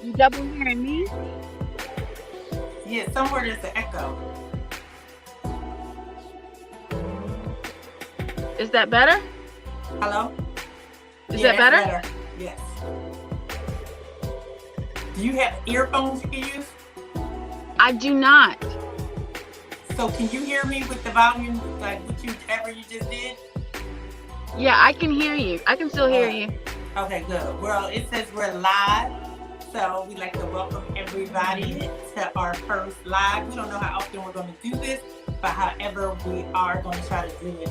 You double hearing me? Yeah, somewhere there's an echo. Is that better? Hello? Is Yeah, that that's better? better. Yes. Do you have earphones you can use? I do not. So can you hear me with the volume, like whatever you just did? Yeah, I can hear you. I can still hear you. Okay, good. Well, it says we're live, so we'd like to welcome everybody to our first live. We don't know how often we're going to do this, but however, we are going to try to do it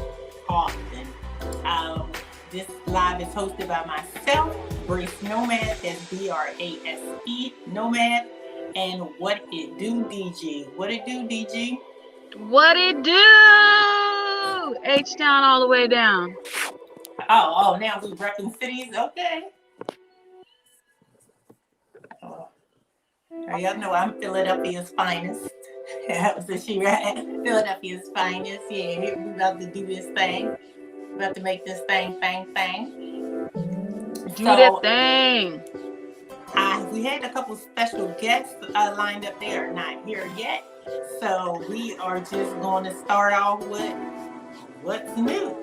often. This live is hosted by myself, Brace Nomad, that's B-R-A-S-E, Nomad, and What It Do, DG. What It Do, DG? What it do? H-Town all the way down. Oh, now we repping cities? Okay. Oh. Y'all know I'm Philadelphia's finest. That was the she, right? Philadelphia's finest. Yeah, here we about to do this thing. We about to make this thing. Do that thing. We had a couple special guests lined up. They are not here yet. So we are just going to start off with what's new.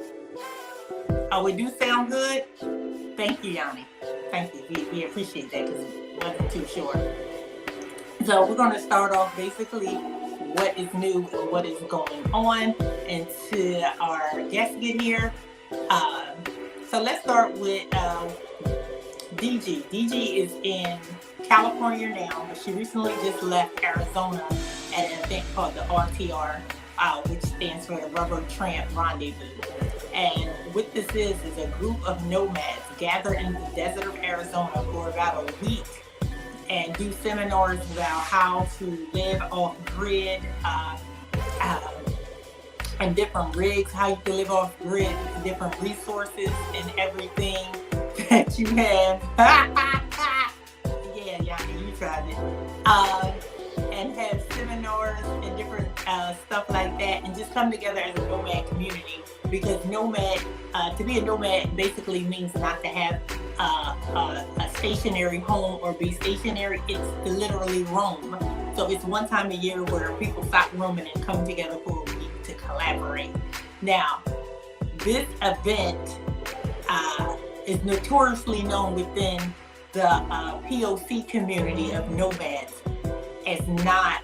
Oh, it do sound good? Thank you, Yanni. Thank you. We appreciate that because it wasn't too short. So we're going to start off basically what is new and what is going on until our guests get here. So let's start with DG. DG is in California now, but she recently just left Arizona at an event called the RTR, which stands for the Rubber Tramp Rendezvous. And what this is a group of nomads gather in the desert of Arizona for about a week and do seminars about how to live off grid and different rigs, how you can live off grid, different resources and everything that you have. Yeah, Yanni, you tried it. And have seminars and different stuff like that, and just come together as a nomad community. Because nomad, to be a nomad basically means not to have a stationary home or be stationary. It's to literally roam. So it's one time a year where people stop roaming and come together for a week to collaborate. Now, this event is notoriously known within the POC community of nomads as not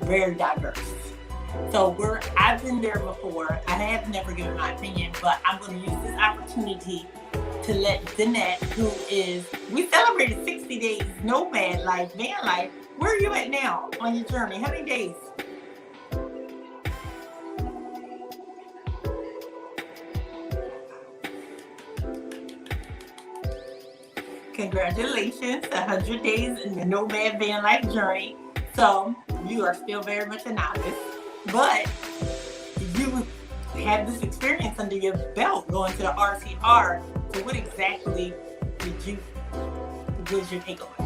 very diverse. So I've been there before. I have never given my opinion, but I'm going to use this opportunity to let Jeanette, we celebrated 60 days nomad life, van life. Where are you at now on your journey? How many days? Congratulations, 100 days in the nomad van life journey. So you are still very much a novice, but you have this experience under your belt going to the RTR. So what exactly was your take on it?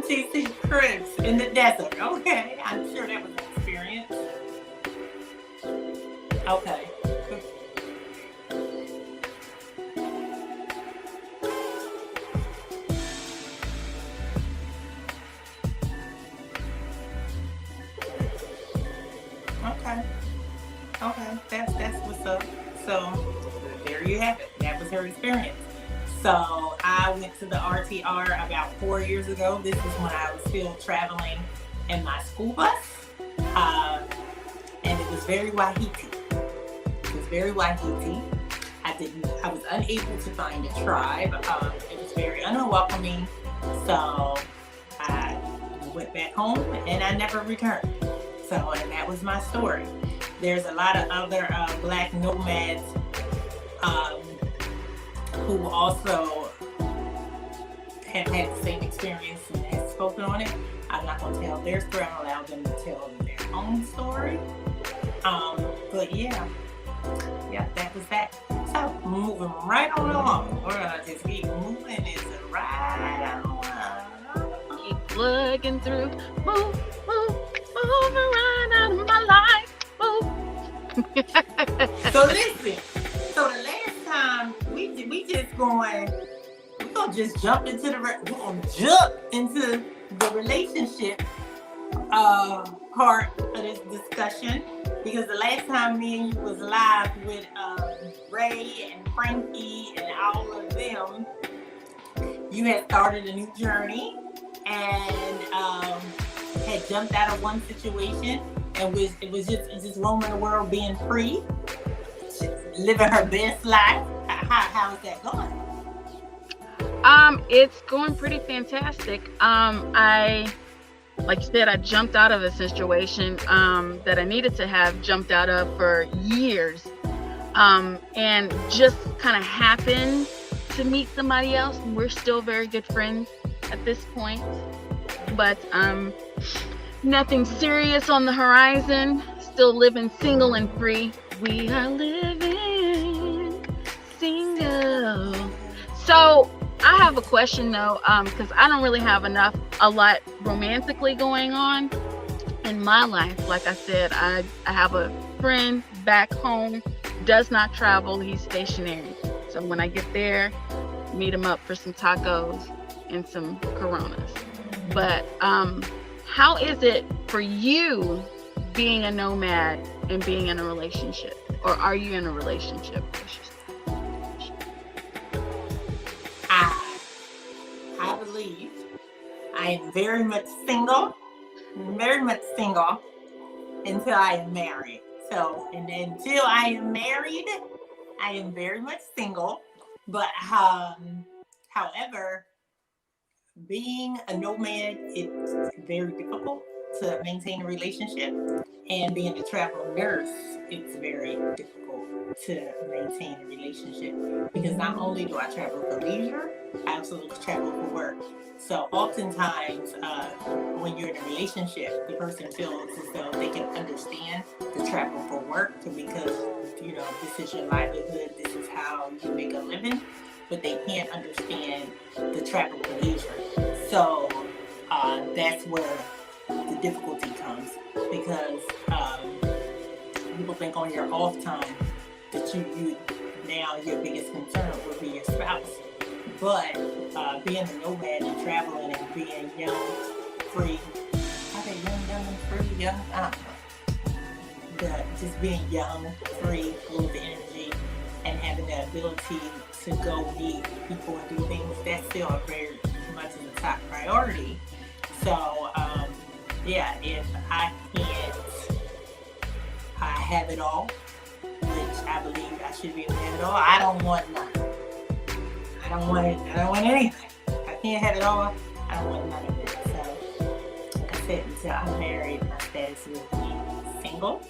TC Cribs in the desert. Okay, I'm sure that was an experience. Okay. Okay, that's what's up. So there you have it. That was her experience. So I went to the RTR about 4 years ago. This is when I was still traveling in my school bus, and it was very Wahiti. It was very Wahiti. I was unable to find a tribe. It was very unwelcoming. So I went back home and I never returned. So, and that was my story. There's a lot of other Black nomads who also have had the same experience and have spoken on it. I'm not going to tell their story. I'm going to allow them to tell their own story. But yeah, that was that. So, moving right on along. We're going to just keep moving. It's right on. Keep plugging through. Move right out of my life. So listen, so the last time we're gonna just jump into the relationship part of this discussion, because the last time me and you was live with Ray and Frankie and all of them, you had started a new journey and had jumped out of one situation and it was just roaming the world, being free, living her best life. How is that going? It's going pretty fantastic. Like you said, I jumped out of a situation that I needed to have jumped out of for years, and just kind of happened to meet somebody else. And we're still very good friends at this point, but nothing serious on the horizon. Still living single and free. We are living single. So I have a question though, because I don't really have a lot romantically going on in my life. Like I said, I have a friend back home, does not travel. He's stationary. So when I get there, meet him up for some tacos and some Coronas. But how is it for you being a nomad and being in a relationship? Or are you in a relationship? I believe I am very much single until I am married. So, and until I am married, I am very much single. But however, being a nomad, it's very difficult to maintain a relationship, and being a travel nurse, it's very difficult to maintain a relationship, because not only do I travel for leisure, I also travel for work. So oftentimes when you're in a relationship, the person feels as though they can understand the travel for work, because this is your livelihood, this is how you make a living, but they can't understand the travel for leisure. So that's where the difficulty comes, because people think on your off time that now your biggest concern would be your spouse. But being a nomad and traveling and being young, free, I think young and free, young, I don't know. Just being young, free, full of energy, and having the ability to go meet people and do things, that's still very much in the top priority. So, if I can't have it all, which I believe I should be able to have it all, I don't want nothing. I don't want anything. If I can't have it all, I don't want none of it. So, like I said, until I'm married, my status will be single.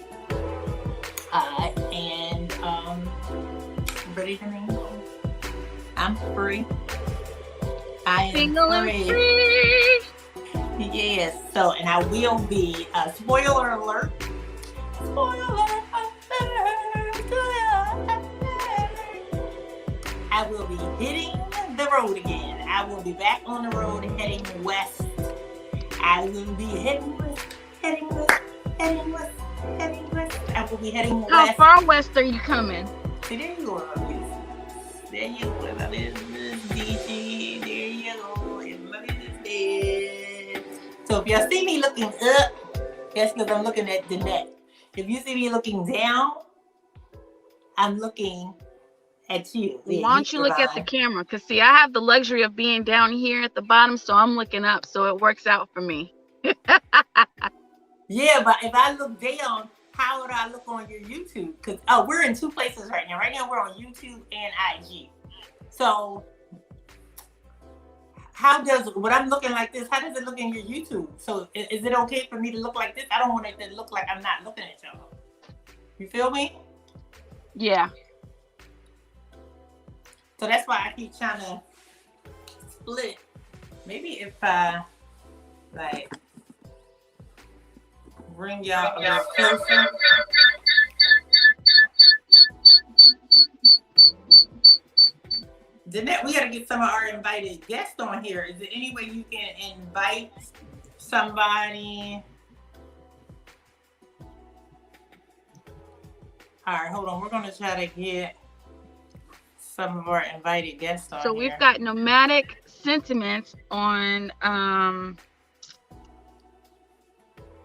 And ready to mingle. I'm free. I am single free. And free. Yes. So, and I will be. Spoiler alert. I will be hitting the road again. I will be back on the road heading west I will be heading west, heading west, heading west, heading west. I will be heading west. How far west are you coming? See, there you go, Miss. There you go, Miss DG. There you go, Miss. So if y'all see me looking up, that's because I'm looking at Jeanette. If you see me looking down, I'm looking at you. Why don't you look at the camera? Because, see, I have the luxury of being down here at the bottom, so I'm looking up, so it works out for me. Yeah, but if I look down, how would I look on your YouTube? Because, we're in two places right now. Right now, we're on YouTube and IG. So, how does, when I'm looking like this, how does it look in your YouTube? So, is it okay for me to look like this? I don't want it to look like I'm not looking at y'all. You feel me? Yeah. So that's why I keep trying to split. Maybe if I like bring y'all a little closer. Jeanette, we gotta get some of our invited guests on here. Is there any way you can invite somebody? All right, hold on. We're gonna try to get some of our invited guests on. So we've got Nomadic Sentiments on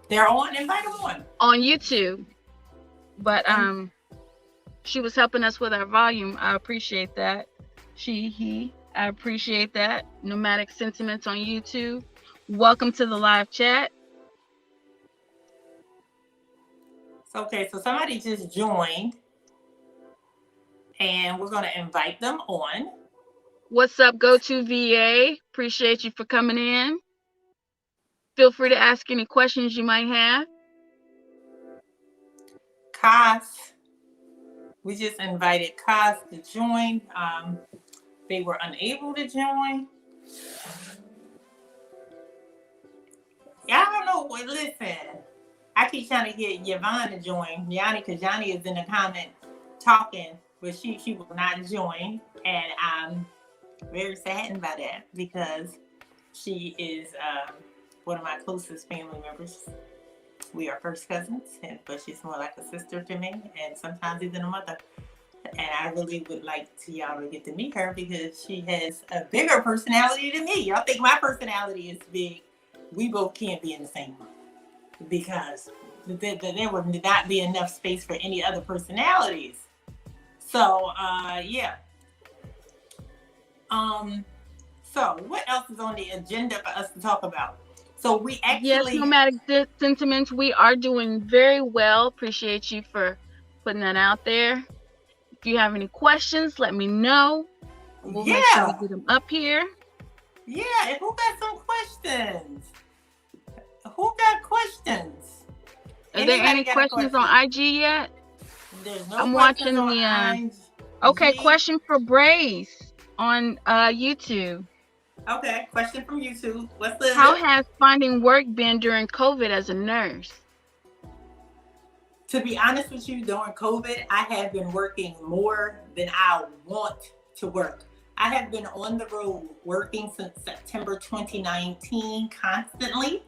they're on, invite them on YouTube. But she was helping us with our volume. I appreciate that. He, I appreciate that. Nomadic Sentiments on YouTube. Welcome to the live chat. Okay, so somebody just joined. And we're going to invite them on. What's up, Go2VA? Appreciate you for coming in. Feel free to ask any questions you might have. Kaz, we just invited Kaz to join. They were unable to join. Yeah, I don't know. Well, listen, I keep trying to get Yvonne to join. Yanni, because Yanni is in the comment talking. But she will not join, and I'm very saddened by that because she is one of my closest family members. We are first cousins, but she's more like a sister to me, and sometimes even a mother. And I really would like y'all to get to meet her because she has a bigger personality than me. Y'all think my personality is big? We both can't be in the same room because there would not be enough space for any other personalities. So, yeah. So what else is on the agenda for us to talk about? So we actually... Yes, Nomadic Sentiments, we are doing very well. Appreciate you for putting that out there. If you have any questions, let me know. We'll make sure we get them up here. Yeah, and who got some questions? Who got questions? Are there any questions on IG yet? There's no I'm watching the IG. Okay, question for Brace on YouTube. Okay, question from YouTube. What's the... How has finding work been during COVID as a nurse? To be honest with you, during COVID, I have been working more than I want to work. I have been on the road working since September 2019 constantly.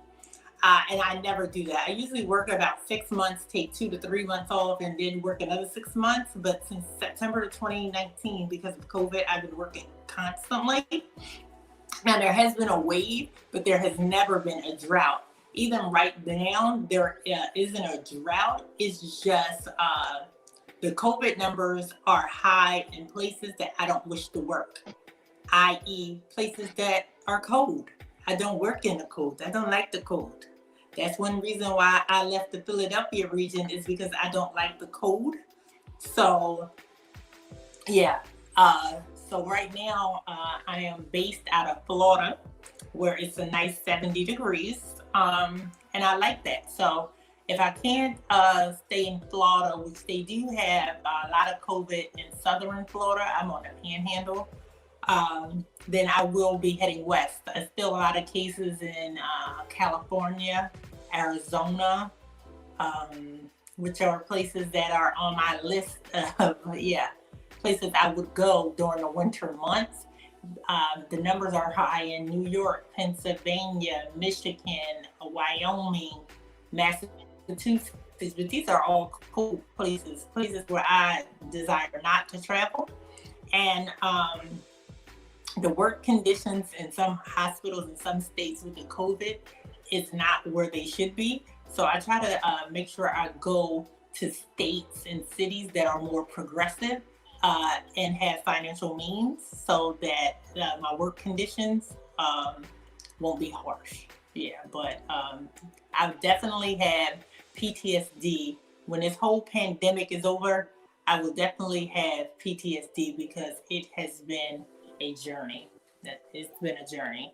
And I never do that. I usually work about 6 months, take 2 to 3 months off, and then work another 6 months. But since September of 2019, because of COVID, I've been working constantly. Now, there has been a wave, but there has never been a drought. Even right now, there isn't a drought. It's just the COVID numbers are high in places that I don't wish to work, i.e. places that are cold. I don't work in the cold. I don't like the cold. That's one reason why I left the Philadelphia region, is because I don't like the cold. So, yeah. So right now, I am based out of Florida, where it's a nice 70 degrees. And I like that. So if I can't stay in Florida, which they do have a lot of COVID in southern Florida, I'm on the panhandle, then I will be heading west. There's still a lot of cases in California, Arizona, which are places that are on my list of, places I would go during the winter months. The numbers are high in New York, Pennsylvania, Michigan, Wyoming, Massachusetts, but these are all cool places where I desire not to travel. And the work conditions in some hospitals in some states with the COVID is not where they should be. So I try to make sure I go to states and cities that are more progressive and have financial means, so that my work conditions won't be harsh. Yeah, but I've definitely had PTSD. When this whole pandemic is over, I will definitely have PTSD because it has been a journey. It's been a journey.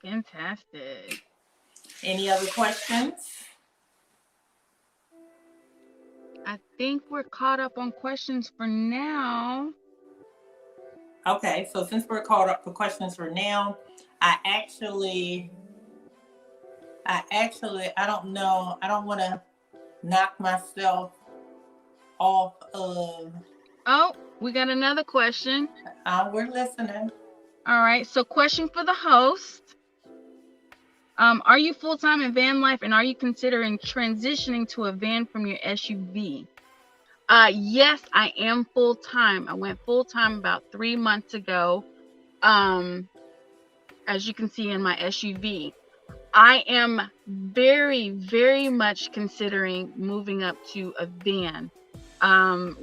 Fantastic. Any other questions? I think we're caught up on questions for now. Okay, so since we're caught up for questions for now, I don't know. I don't want to knock myself off of. Oh, we got another question. We're listening. All right. So, question for the host. Are you full-time in van life, and are you considering transitioning to a van from your SUV? Yes, I am full-time. I went full-time about 3 months ago. As you can see in my SUV, I am very, very much considering moving up to a van.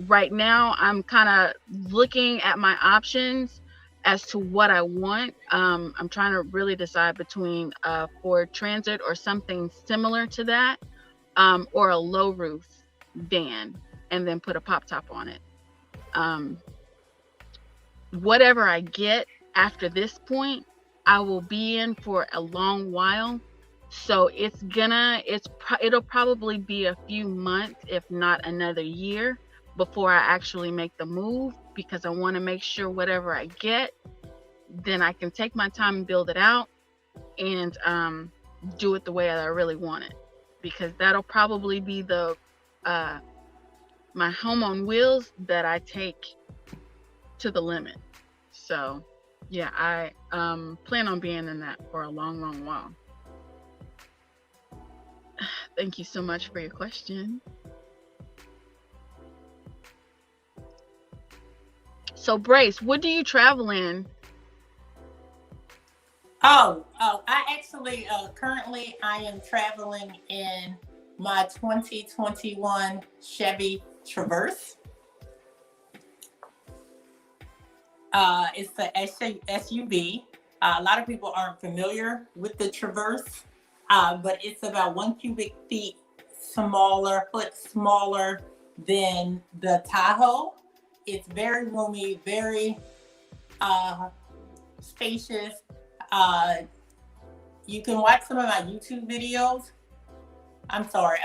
Right now, I'm kind of looking at my options as to what I want. I'm trying to really decide between a Ford Transit or something similar to that, or a low roof van, and then put a pop top on it. Whatever I get after this point, I will be in for a long while. So it'll probably be a few months, if not another year, before I actually make the move, because I want to make sure whatever I get, then I can take my time and build it out and do it the way I really want it, because that'll probably be the my home on wheels that I take to the limit. So yeah, I plan on being in that for a long, long while. Thank you so much for your question. So Brace, what do you travel in? I actually currently I am traveling in my 2021 Chevy Traverse. It's the SUV. A lot of people aren't familiar with the Traverse, but it's about 1 cubic foot smaller than the Tahoe. It's very roomy, very spacious. You can watch some of my YouTube videos. I'm sorry,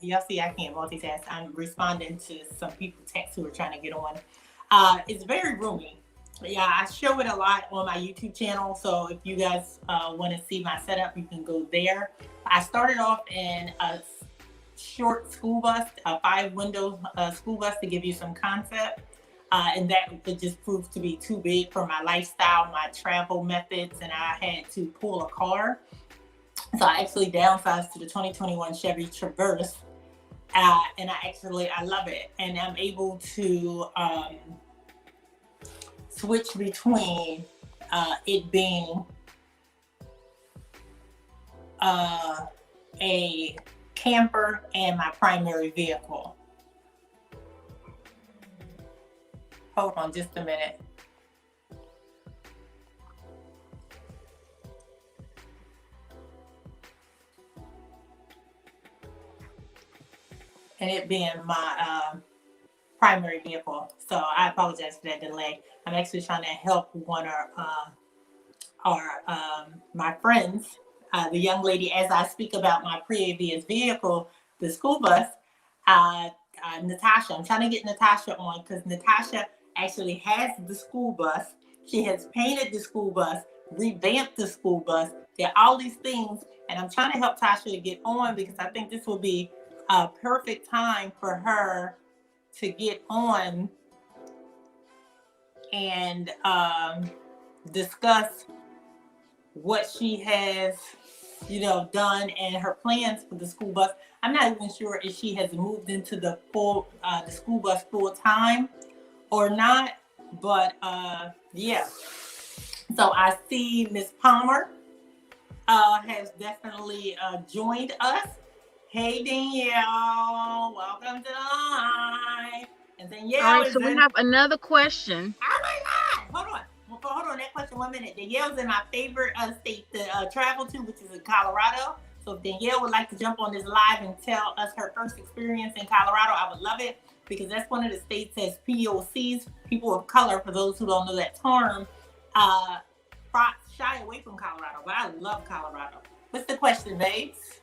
y'all see I can't multitask. I'm responding to some people text who are trying to get on. It's very roomy. Yeah, I show it a lot on my YouTube channel. So if you guys want to see my setup, you can go there. I started off in a short school bus, a 5-window school bus, to give you some concept. And that just proved to be too big for my lifestyle, my travel methods, and I had to pull a car. So I actually downsized to the 2021 Chevy Traverse. And I love it. And I'm able to switch between it being a camper and my primary vehicle. Hold on just a minute. And it being my primary vehicle. So I apologize for that delay. I'm actually trying to help one of my friends, the young lady, as I speak about my previous vehicle, the school bus, Natasha. I'm trying to get Natasha on because Natasha actually has the school bus. She has painted the school bus, revamped the school bus. There are all these things, and I'm trying to help Tasha to get on because I think this will be a perfect time for her to get on and discuss what she has, done and her plans for the school bus. I'm not even sure if she has moved into the school bus full time or not, but yeah. So I see Miss Palmer has definitely joined us. Hey Danielle, welcome to the line. And Danielle, all right, so we have another question. Oh my God! Hold on that question 1 minute. Danielle's in my favorite state to travel to, which is in Colorado. So if Danielle would like to jump on this live and tell us her first experience in Colorado, I would love it, because that's one of the states that's POCs, people of color, for those who don't know that term, shy away from Colorado, but I love Colorado. What's the question, babes?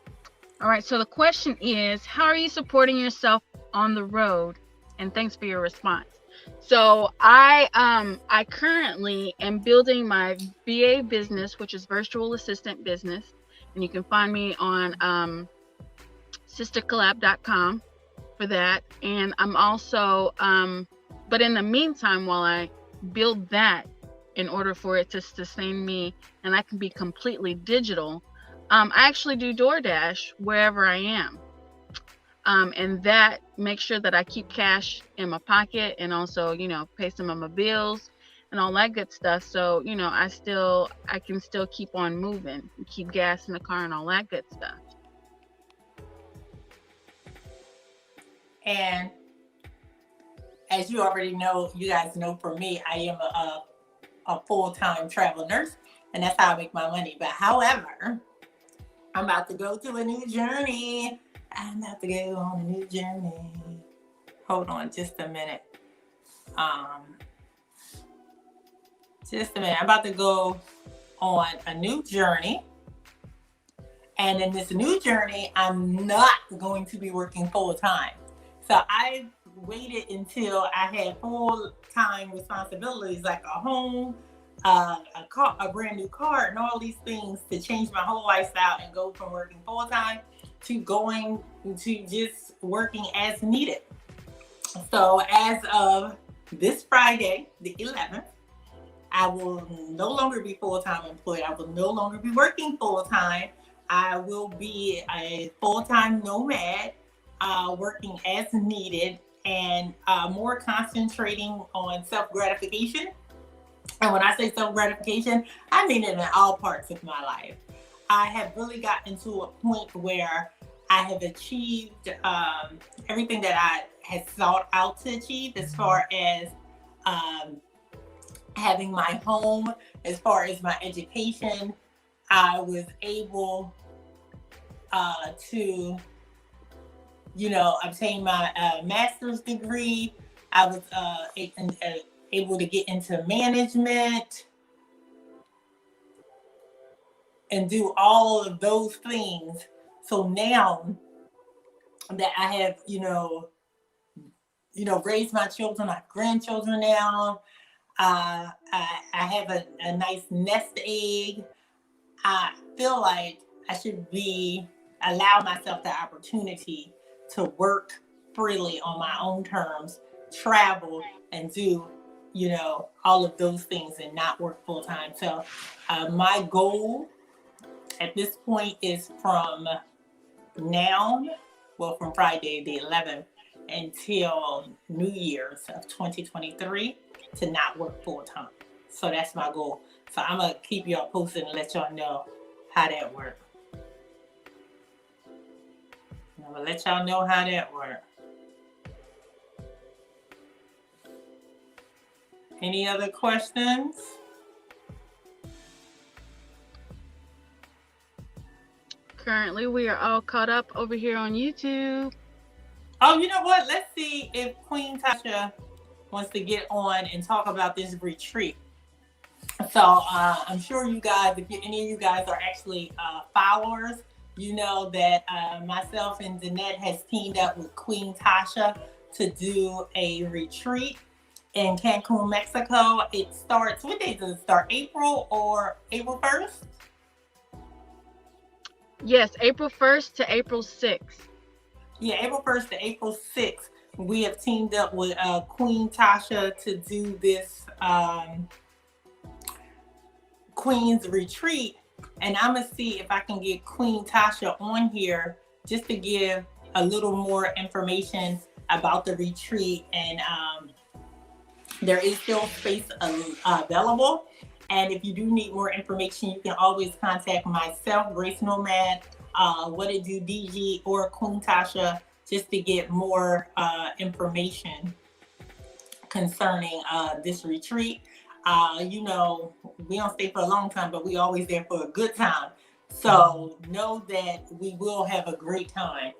All right, so the question is, how are you supporting yourself on the road? And thanks for your response. So I currently am building my VA business, which is virtual assistant business, and you can find me on sistercollab.com for that. And I'm also but in the meantime, while I build that, in order for it to sustain me and I can be completely digital, I actually do DoorDash wherever I am. And that makes sure that I keep cash in my pocket, and also, pay some of my bills and all that good stuff. So, I can still keep on moving and keep gas in the car and all that good stuff. And as you already know, you guys know, for me, I am a full-time travel nurse, and that's how I make my money. But however, I'm about to go to a new journey. I'm about to go on a new journey. Hold on just a minute. I'm about to go on a new journey. And in this new journey, I'm not going to be working full-time. So I waited until I had full-time responsibilities, like a home, a brand new car, and all these things, to change my whole lifestyle and go from working full-time to going to just working as needed. So as of this Friday, the 11th, I will no longer be full-time employed. I will no longer be working full-time. I will be a full-time nomad, working as needed, and more concentrating on self-gratification. And when I say self-gratification, I mean it in all parts of my life. I have really gotten to a point where I have achieved everything that I had sought out to achieve, as far as having my home, as far as my education. I was able to, obtain my master's degree. I was able to get into management and do all of those things. So now that I have, raised my children, my grandchildren now, I have a nice nest egg. I feel like I should allow myself the opportunity to work freely on my own terms, travel, and do, all of those things, and not work full time. So my goal at this point is from Friday the 11th until New Year's of 2023 to not work full time. So that's my goal. So I'm going to keep y'all posted and let y'all know how that works. I'm going to let y'all know how that works. Any other questions? Currently, we are all caught up over here on YouTube. Oh, you know what? Let's see if Queen Tasha wants to get on and talk about this retreat. So I'm sure you guys, if any of you guys are actually followers, you know that myself and Jeanette has teamed up with Queen Tasha to do a retreat in Cancun, Mexico. It starts, what day does it start? April 1st? Yes, April 1st to April 6th. Yeah, April 1st to April 6th. we have teamed up with Queen Tasha to do this Queen's Retreat. And I'm going to see if I can get Queen Tasha on here just to give a little more information about the retreat. And there is still space available. And if you do need more information, you can always contact myself, Grace Nomad, What It Do DG, or Queen Tasha, just to get more information concerning this retreat. You know, we don't stay for a long time, but we always there for a good time. So know that we will have a great time.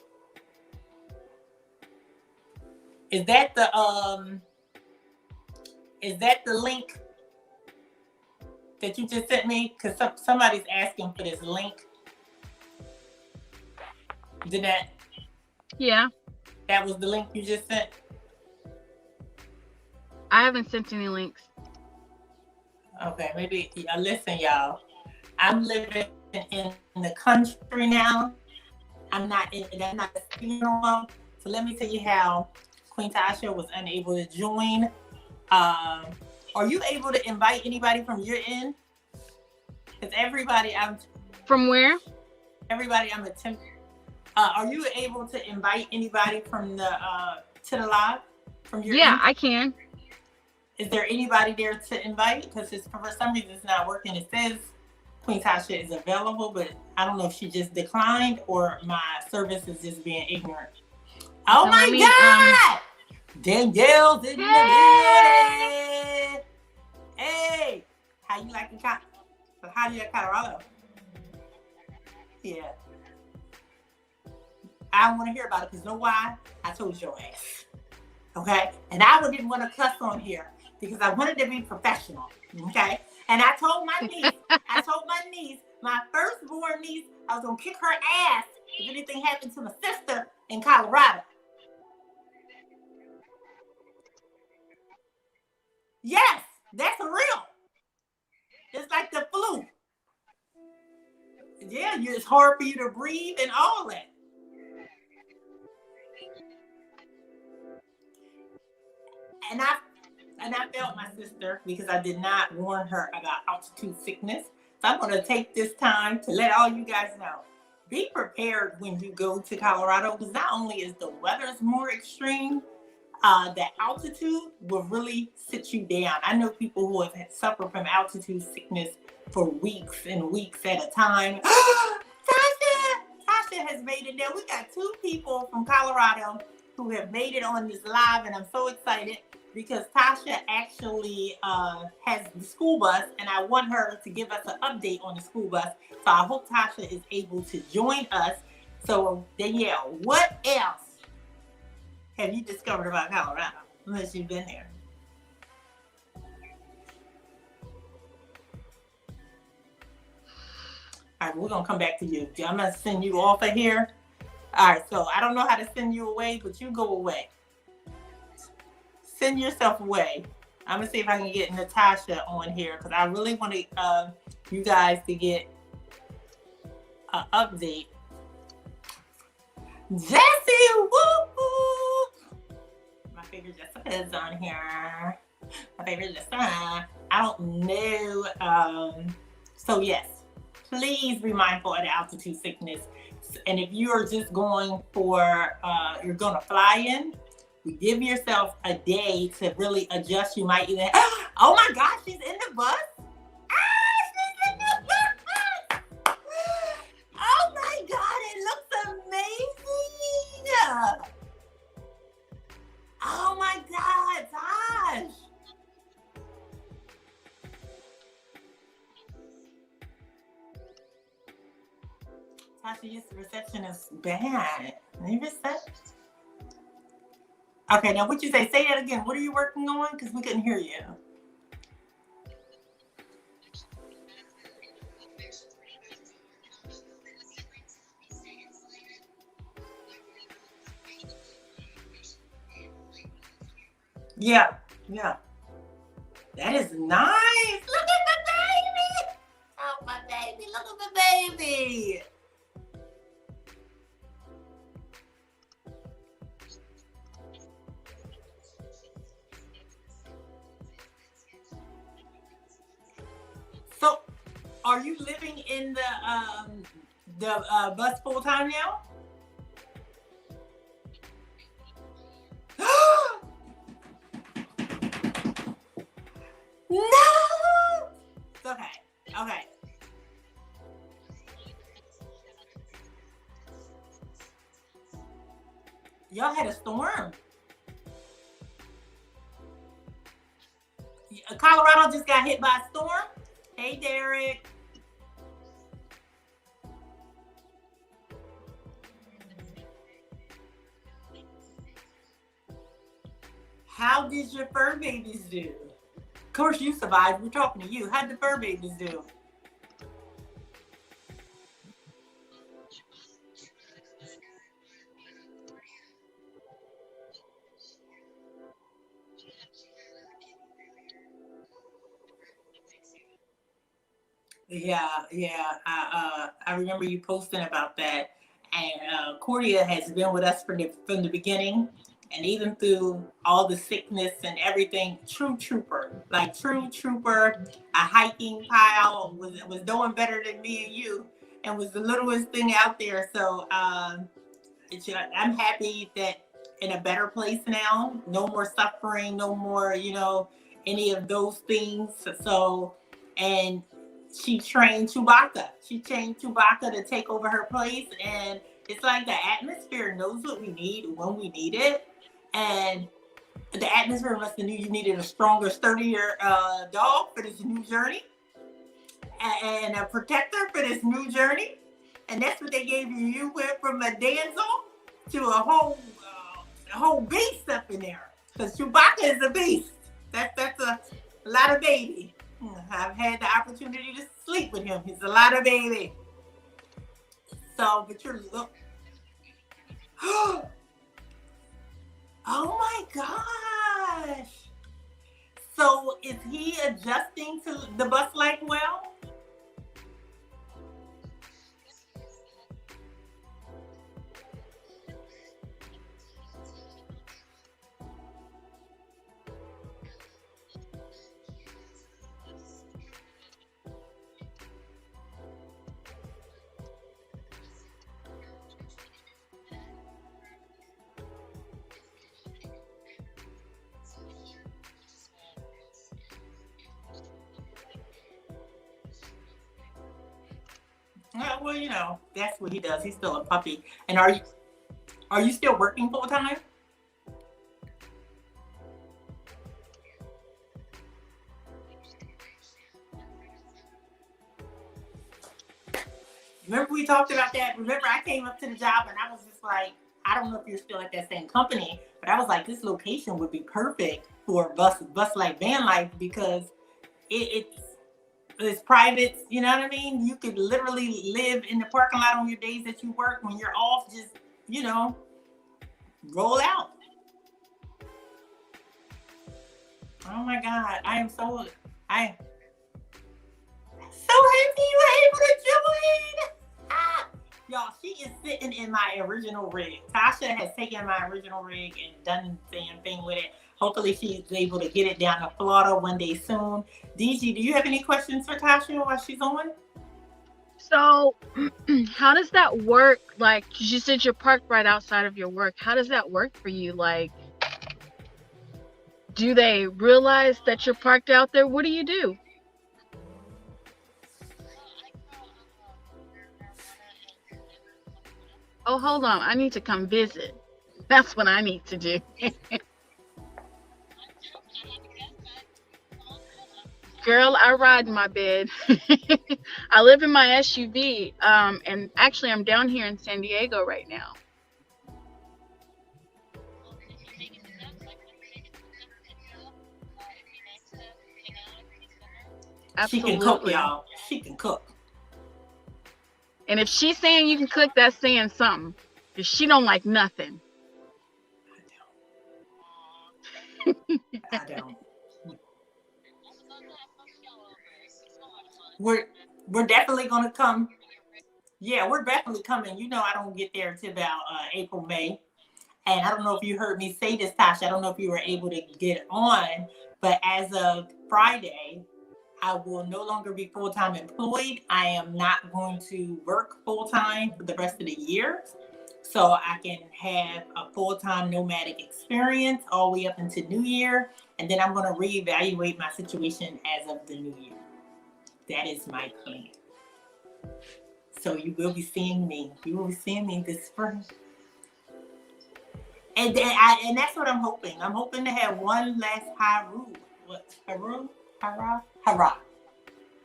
Is that the link that you just sent me? Because somebody's asking for this link. Jeanette? Yeah. That was the link you just sent? I haven't sent any links. Okay, maybe, listen, y'all. I'm living in the country now. I'm not speaking no more. So let me tell you how Queen Tasha was unable to join. Are you able to invite anybody from your end? Because From where? Everybody I'm attempting. Are you able to invite anybody from the to the live from your end? Yeah, I can. Is there anybody there to invite? Because for some reason it's not working. It says Queen Tasha is available, but I don't know if she just declined or my service is just being ignorant. Oh my God! Danielle's in the building. Hey, how you like Colorado? Yeah. I don't want to hear about it because you know why? I told your ass. Okay? And I didn't want to cuss on here because I wanted to be professional. Okay? And I told my niece, my firstborn niece, I was going to kick her ass if anything happened to my sister in Colorado. Yes, that's real. It's like the flu. Yeah, it's hard for you to breathe and all that. And I felt my sister because I did not warn her about altitude sickness. So I'm going to take this time to let all you guys know. Be prepared when you go to Colorado because not only is the weather more extreme, the altitude will really sit you down. I know people who have suffered from altitude sickness for weeks and weeks at a time. Tasha has made it there. We got 2 people from Colorado who have made it on this live, and I'm so excited because Tasha actually has the school bus, and I want her to give us an update on the school bus. So I hope Tasha is able to join us. So Danielle, what else have you discovered about Colorado, unless you've been there? All right, we're going to come back to you. I'm going to send you off of here. All right, so I don't know how to send you away, but you go away. Send yourself away. I'm going to see if I can get Natasha on here because I really want you guys to get an update. Jessie, woo! My favorite Jessica is on here. My favorite Jessica. I don't know. So yes, please be mindful of the altitude sickness. And if you are just going for, you're going to fly in, give yourself a day to really adjust. You might even, oh my gosh, she's in the bus. She's in the bus. Oh my God, it looks amazing. Oh my God, Tosh. Tasha, your reception is bad. Your reception. Okay, now what you say? Say that again. What are you working on? Because we couldn't hear you. Yeah. That is nice. Look at the baby. Oh, my baby. Look at the baby. Are you living in the bus full time now? No. Okay. Okay. Y'all had a storm. Colorado just got hit by a storm. Hey, Derek. How did your fur babies do? Of course, you survived. We're talking to you. How did the fur babies do? Yeah. I remember you posting about that. And Cordia has been with us from the beginning, and even through all the sickness and everything. True trooper, like true trooper. A hiking pile was doing better than me and you, and was the littlest thing out there. So I'm happy that in a better place now. No more suffering. No more, any of those things. So, and she trained Chewbacca. She trained Chewbacca to take over her place, and it's like the atmosphere knows what we need when we need it, and the atmosphere must have knew you needed a stronger, sturdier dog for this new journey, and a protector for this new journey, and that's what they gave you. You went from a damsel to a whole beast up in there, because Chewbacca is a beast. That's a lot of baby. I've had the opportunity to sleep with him. He's a lot of baby. So, but you're oh my gosh. So is he adjusting to the bus life well? Well, that's what he does. He's still a puppy. And are you still working full time? Remember we talked about that? Remember I came up to the job and I was just like, I don't know if you're still at that same company, but I was like, this location would be perfect for bus life, van life, because it's private, you know what I mean? You could literally live in the parking lot on your days that you work. When you're off, just, roll out. Oh my God. I am so happy you were able to join. Y'all, she is sitting in my original rig. Tasha has taken my original rig and done the same thing with it. Hopefully she's able to get it down to Florida one day soon. DG, do you have any questions for Tasha while she's on? So how does that work? Like, you said you're parked right outside of your work. How does that work for you? Like, do they realize that you're parked out there? What do you do? Oh, hold on. I need to come visit. That's what I need to do. Girl, I ride in my bed. I live in my SUV. And actually I'm down here in San Diego right now. Absolutely. She can cook, y'all. She can cook. And if she's saying you can cook, that's saying something. Because she don't like nothing. I don't. We're definitely gonna come. Yeah, we're definitely coming. I don't get there till about April, May. And I don't know if you heard me say this, Tasha. I don't know if you were able to get on, but as of Friday, I will no longer be full-time employed. I am not going to work full-time for the rest of the year. So I can have a full-time nomadic experience all the way up into New Year. And then I'm going to reevaluate my situation as of the New Year. That is my plan. So you will be seeing me. You will be seeing me this spring. And that's what I'm hoping. I'm hoping to have one last Haru. What? Haru? Hurrah? Hurrah.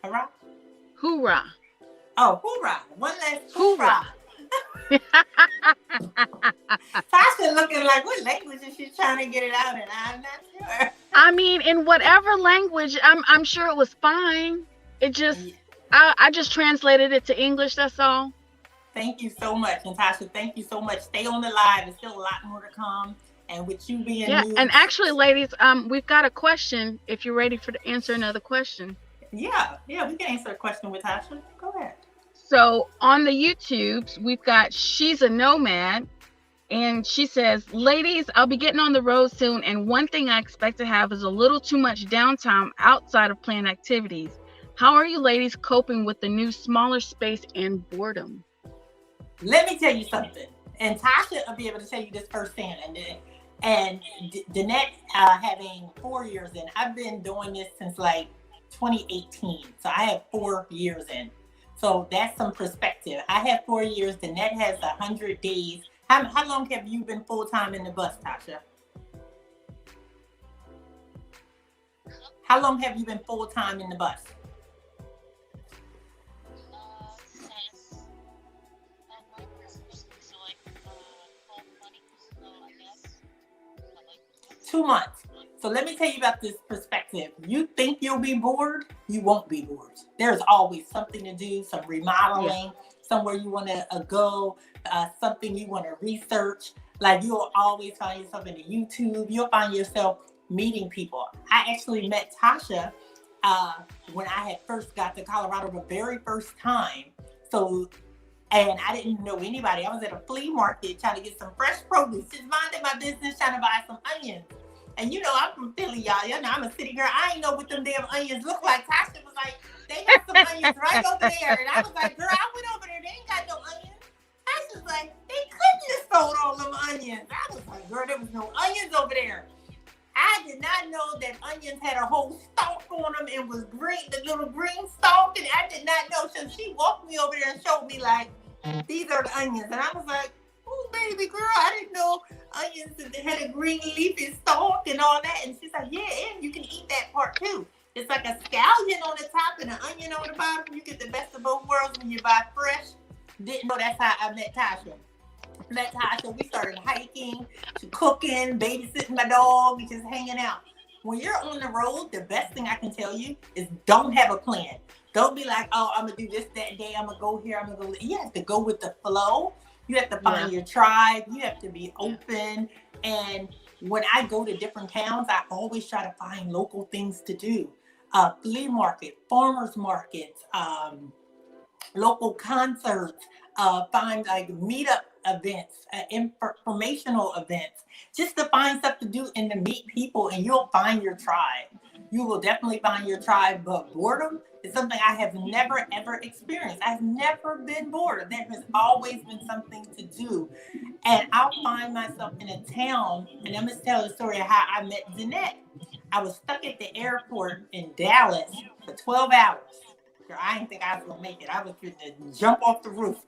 Hurrah? Hoorah. Oh, hoorah. One last Hoorah. Tasha looking like, what language is she trying to get it out in? I'm not sure. I mean, in whatever language, I'm sure it was fine. It just, I just translated it to English, that's all. Thank you so much, Natasha. Thank you so much. Stay on the live. There's still a lot more to come. And with you being new. And actually, ladies, we've got a question. If you're ready to answer another question. Yeah, we can answer a question with Tasha. Go ahead. So on the YouTubes, we've got She's a Nomad. And she says, ladies, I'll be getting on the road soon. And one thing I expect to have is a little too much downtime outside of planned activities. How are you ladies coping with the new smaller space and boredom? Let me tell you something. And Tasha will be able to tell you this firsthand. And Jeanette having 4 years in. I've been doing this since like 2018. So I have 4 years in. So that's some perspective. I have 4 years. Jeanette has 100 days. How long have you been full-time in the bus, Tasha? How long have you been full-time in the bus? Since I know Christmas, so like 12 months, so I guess like 2 months. So let me tell you about this perspective. You think you'll be bored? You won't be bored. There's always something to do, some remodeling, somewhere you want to go, something you want to research. Like you'll always find yourself in the YouTube. You'll find yourself meeting people. I actually met Tasha when I had first got to Colorado the very first time. So, and I didn't know anybody. I was at a flea market trying to get some fresh produce, just minding my business, trying to buy some onions. And you know, I'm from Philly, y'all. You know, I'm a city girl. I ain't know what them damn onions look like. Tasha was like, they got some onions right over there. And I was like, girl, I went over there. They ain't got no onions. Tasha was like, they couldn't have sold all them onions. I was like, girl, there was no onions over there. I did not know that onions had a whole stalk on them and was green, the little green stalk. And I did not know. So she walked me over there and showed me like, these are the onions. And I was like, oh, baby girl, I didn't know onions had a green leafy stalk and all that. And she's like, yeah, and you can eat that part too. It's like a scallion on the top and an onion on the bottom. You get the best of both worlds when you buy fresh. Didn't know that's how I met Tasha. Met Tasha, we started hiking, cooking, babysitting my dog, just hanging out. When you're on the road, the best thing I can tell you is don't have a plan. Don't be like, oh, I'm going to do this that day. I'm going to go here. I'm going to go. You have to go with the flow. You have to find your tribe. You have to be open. And when I go to different towns, I always try to find local things to do. Flea market, farmers markets, local concerts, find like meetup events, informational events, just to find stuff to do and to meet people, and you'll find your tribe. You will definitely find your tribe, but boredom is something I have never, ever experienced. I've never been bored. There has always been something to do. And I'll find myself in a town, and I'm going to tell the story of how I met Jeanette. I was stuck at the airport in Dallas for 12 hours. Girl, I didn't think I was going to make it. I was going to jump off the roof.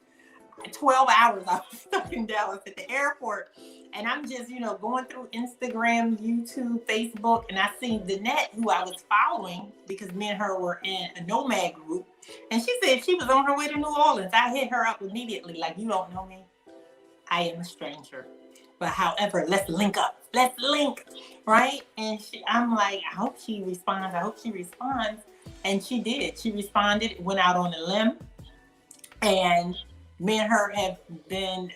12 hours I was stuck in Dallas at the airport. And I'm just, going through Instagram, YouTube, Facebook, and I seen Jeanette, who I was following because me and her were in a nomad group. And she said she was on her way to New Orleans. I hit her up immediately, like, you don't know me. I am a stranger. But however, let's link up. Let's link, right? And I'm like, I hope she responds. And she did. She responded, went out on a limb. And me and her have been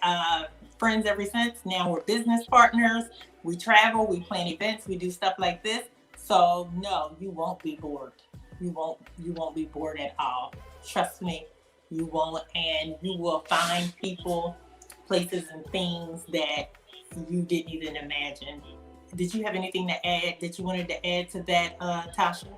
friends ever since. Now we're business partners. We travel, we plan events, we do stuff like this. So no, you won't be bored. You won't be bored at all. Trust me, you won't. And you will find people, places, and things that you didn't even imagine. Did you have anything to add that you wanted to add to that, Tasha?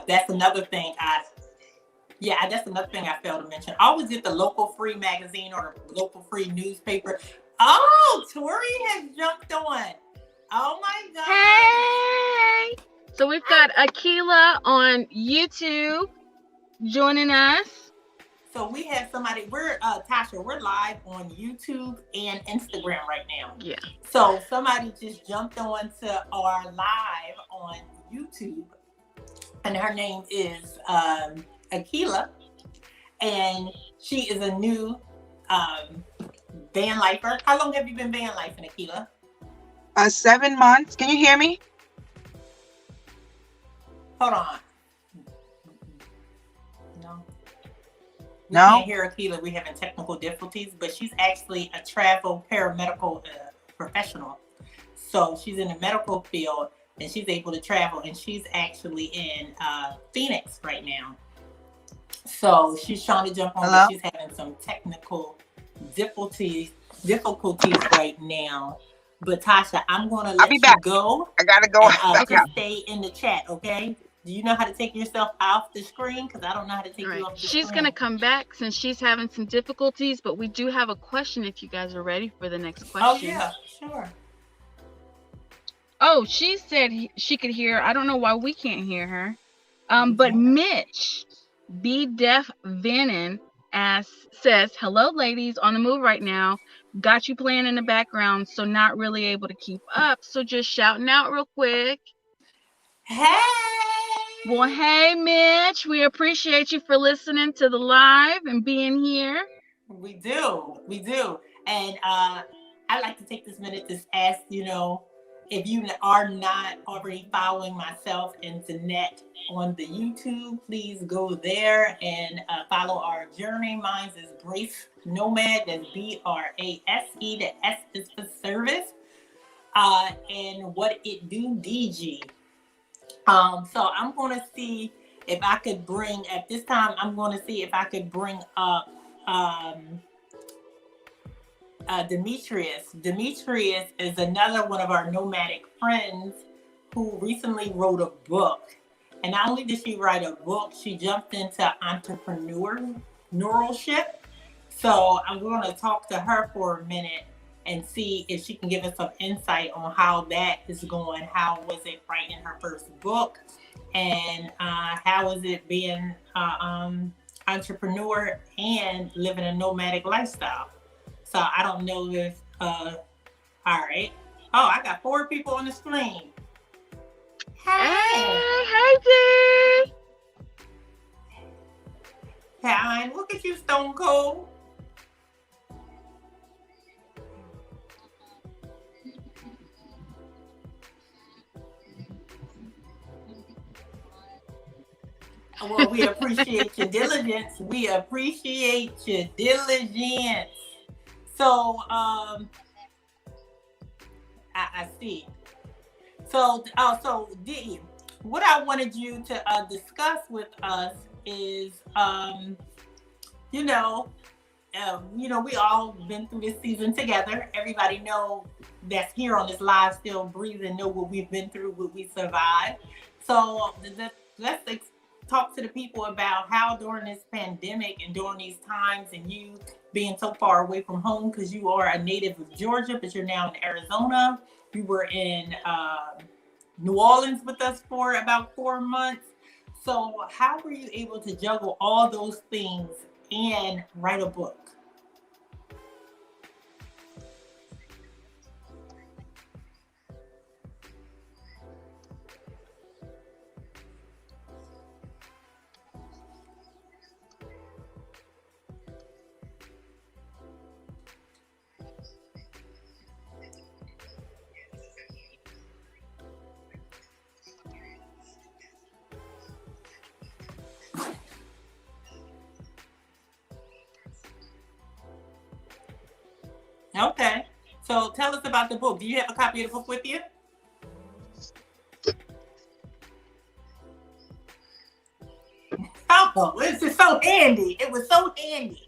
that's another thing that's another thing I failed to mention. Always get the local free magazine or local free newspaper. Oh, Tori has jumped on. Oh my God. Hey! So we've got Akilah on YouTube joining us. So we have somebody, Tasha, we're live on YouTube and Instagram right now. Yeah. So somebody just jumped on to our live on YouTube, and her name is Akilah, and she is a new van lifer. How long have you been van lifing, Akilah? 7 months. Can you hear me? Hold on. No. We No? can't hear Akilah. We're having technical difficulties, but she's actually a travel paramedical professional. So she's in the medical field and she's able to travel, and she's actually in Phoenix right now. So she's trying to jump on, Hello? but she's having some technical difficulties right now. But Tasha, I'm going to let be you back. go. I gotta go. And, Okay. just stay in the chat, okay? Do you know how to take yourself off the screen? Because I don't know how to take All you right. off the She's screen. going to come back since she's having some difficulties, but we do have a question if you guys are ready for the next question. Oh, yeah, sure. Oh, she said she could hear. I don't know why we can't hear her. But Mitch, B. Def Venon, says, hello, ladies, on the move right now. Got you playing in the background, so not really able to keep up. So just shouting out real quick. Hey! Well, hey, Mitch, we appreciate you for listening to the live and being here. We do. And I'd like to take this minute to ask, if you are not already following myself and Jeanette on the YouTube, please go there and follow our journey. Mine is Brace Nomad. That's BRASE. The S is for service. And what it do, DG. So I'm going to see if I could bring, at this time, I'm going to see if I could bring up Demetrius. Demetrius is another one of our nomadic friends who recently wrote a book. And not only did she write a book, she jumped into entrepreneurship. So I'm going to talk to her for a minute and see if she can give us some insight on how that is going. How was it writing her first book? And how is it being entrepreneur and living a nomadic lifestyle? So I don't know if, all right. Oh, I got 4 people on the screen. Hey, Dee. Hi, look at you, Stone Cold. Well, we appreciate your diligence. So, I see. So, Dee, what I wanted you to discuss with us is, we all been through this season together. Everybody know that's here on this live, still breathing, know what we've been through, what we survived. So let's talk to the people about how during this pandemic and during these times, and you being so far away from home because you are a native of Georgia, but you're now in Arizona. You were in New Orleans with us for about 4 months. So how were you able to juggle all those things and write a book? Okay. So tell us about the book. Do you have a copy of the book with you? Oh, this is so handy. It was so handy.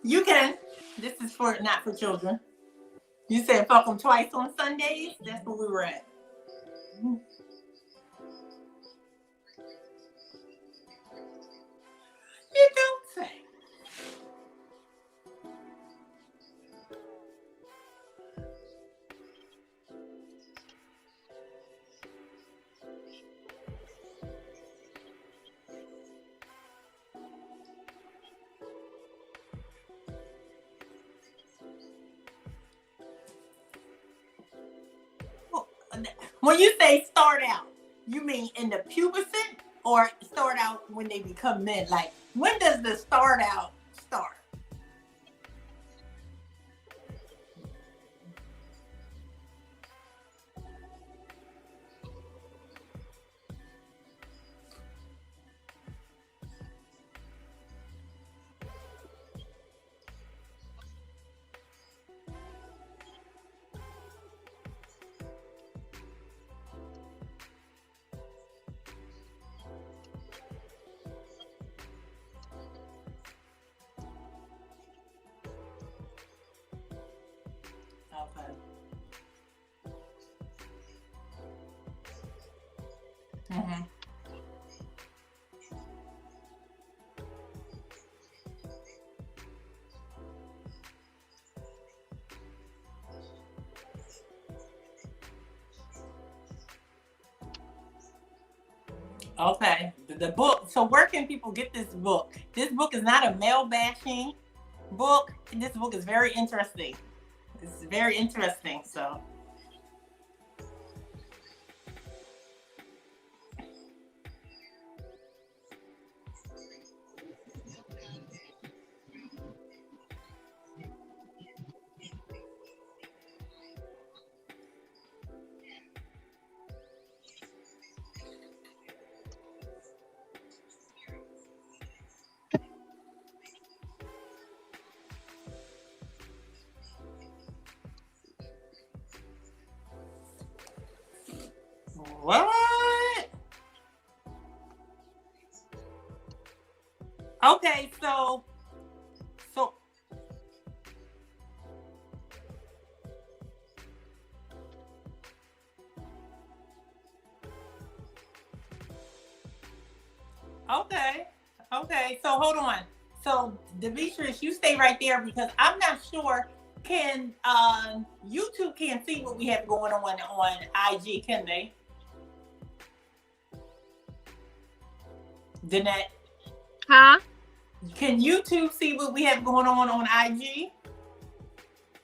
You can. This is for not for children. You said fuck them twice on Sundays. That's where we were at. You don't say. When you say start out, you mean in the pubescent or start out when they become men? Like, when does the start out start? Okay. Mm-hmm. Okay. The book. So where can people get this book? This book is not a male bashing book. This book is very interesting. It's very interesting. So. What? Okay, so okay, so hold on. So Demetrius, you stay right there because I'm not sure. Can YouTube can't see what we have going on IG, can they? Jeanette? Huh? Can YouTube see what we have going on IG?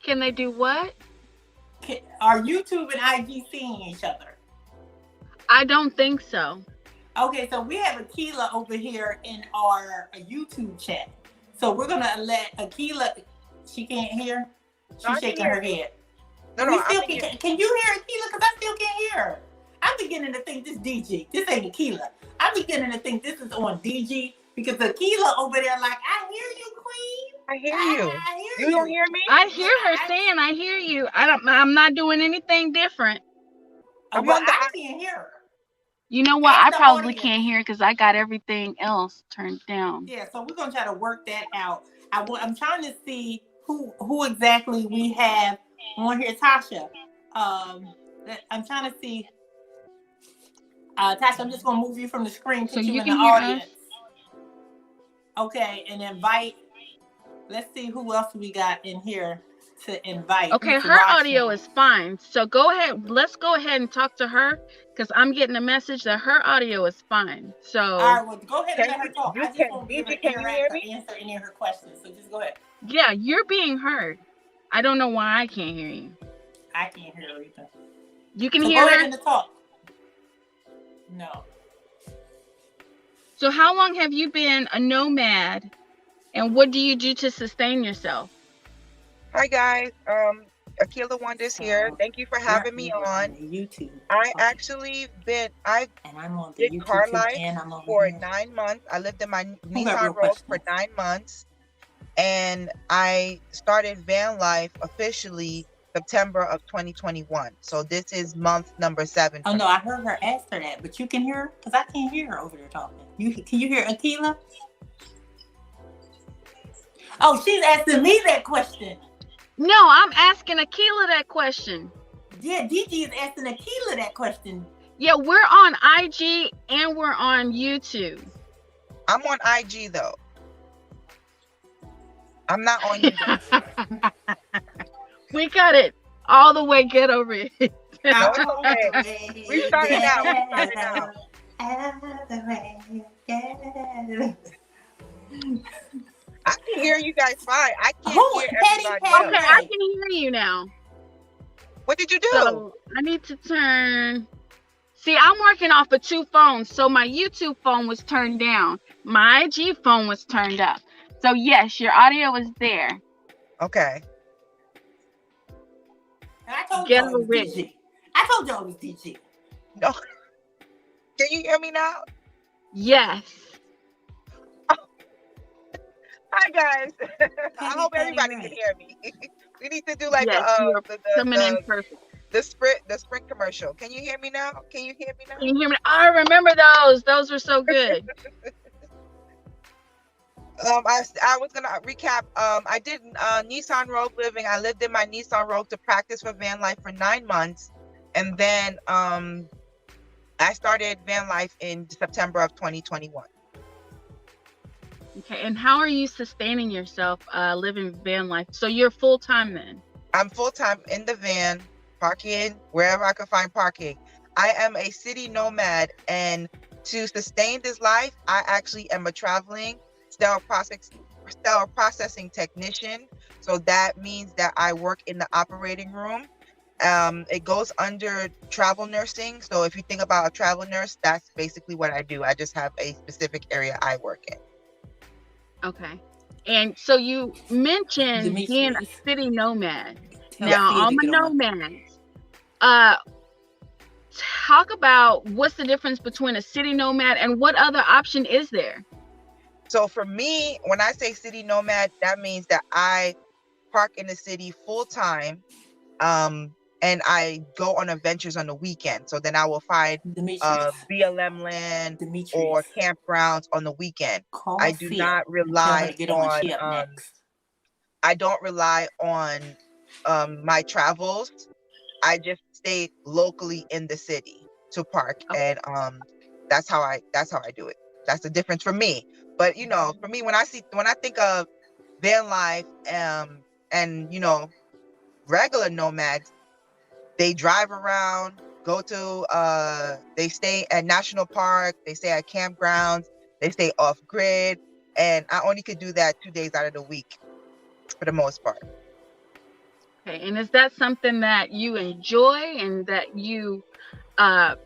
Can they do what? Are YouTube and IG seeing each other? I don't think so. Okay, so we have Akilah over here in our YouTube chat. So we're gonna let Akilah. She can't hear. She's shaking her head. No, Can you hear Akilah? Because I still can't hear her. I'm beginning to think this DG. This ain't Akilah. I'm beginning to think this is on DG because Akilah over there like, I hear you, Queen. I hear you. I hear You don't hear me? I hear her saying, I hear you. I'm not doing anything different. I can't hear her. You know what? Ask I the probably audience. can't hear because I got everything else turned down. Yeah, so we're gonna try to work that out. I'm trying to see who exactly we have on here. Tasha. I'm trying to see. Tasha, I'm just gonna move you from the screen, put So you you in can the hear audience. us? Okay, and invite. Let's see who else we got in here to invite. Okay, who's her audio watching. is fine. So go ahead. Let's go ahead and talk to her because I'm getting a message that her audio is fine. So All right, well, go ahead and let her You talk. I can- just want to give her DG, can you hear interact me? or answer any of her questions. So just go ahead. yeah, you're being heard. I don't know why I can't hear you. I can't hear her either. You can So hear go ahead her? and talk. No. So how long have you been a nomad and what do you do to sustain yourself? Hi guys, Akilah Wonders here. Thank you for having me on. YouTube. I actually and I'm on the did YouTube car too, life and I'm over for here. 9 months. I lived in my got Nissan real Rogue for questions? 9 months, and I started van life officially September of 2021. So this is month number 7. Oh no, I heard her ask her that, but you can hear her because I can't hear her over there talking. Can you hear Akilah? Oh, she's asking me that question. No, I'm asking Akilah that question. Yeah, DG is asking Akilah that question. Yeah, we're on IG and we're on YouTube. I'm on IG though. I'm not on YouTube. We got it all the way good over it. No, it's okay. We started out. I can hear you guys fine. I can't hear everybody else. Okay, I can hear you now. What did you do? So I need to turn. See, I'm working off of 2 phones. So my YouTube phone was turned down. My IG phone was turned up. So yes, your audio is there. Okay. And I told you it was DG. I told you it was DG. No. Can you hear me now? Yes. Hi guys. I hope everybody can hear me. We need to do like coming in perfect. The Sprint commercial. Can you hear me now? Can you hear me now? Can you hear me? I remember those. Those were so good. I was gonna recap. I did Nissan Rogue living. I lived in my Nissan Rogue to practice for van life for 9 months, and then I started van life in September of 2021. Okay, and how are you sustaining yourself living van life? So you're full time then? I'm full time in the van, parking wherever I can find parking. I am a city nomad, and to sustain this life, I actually am a traveling sterile processing technician. So that means that I work in the operating room. It goes under travel nursing. So if you think about a travel nurse, that's basically what I do. I just have a specific area I work in. Okay. And so you mentioned Demetrius, being a city nomad. Tell Now, Sia all to my get on. nomads, talk about what's the difference between a city nomad and what other option is there? So for me, when I say city nomad, that means that I park in the city full time, and I go on adventures on the weekend. So then I will find Demetrius. BLM land Demetrius. or campgrounds on the weekend. Call I do Sia not and tell her rely to get on. She up on next. I don't rely on my travels. I just stay locally in the city to park, and that's how I do it. That's the difference for me. But you know, for me, when I think of van life, and you know, regular nomads, they drive around, go to they stay at national park, they stay at campgrounds, they stay off grid, and I only could do that 2 days out of the week for the most part. Okay, and is that something that you enjoy and that you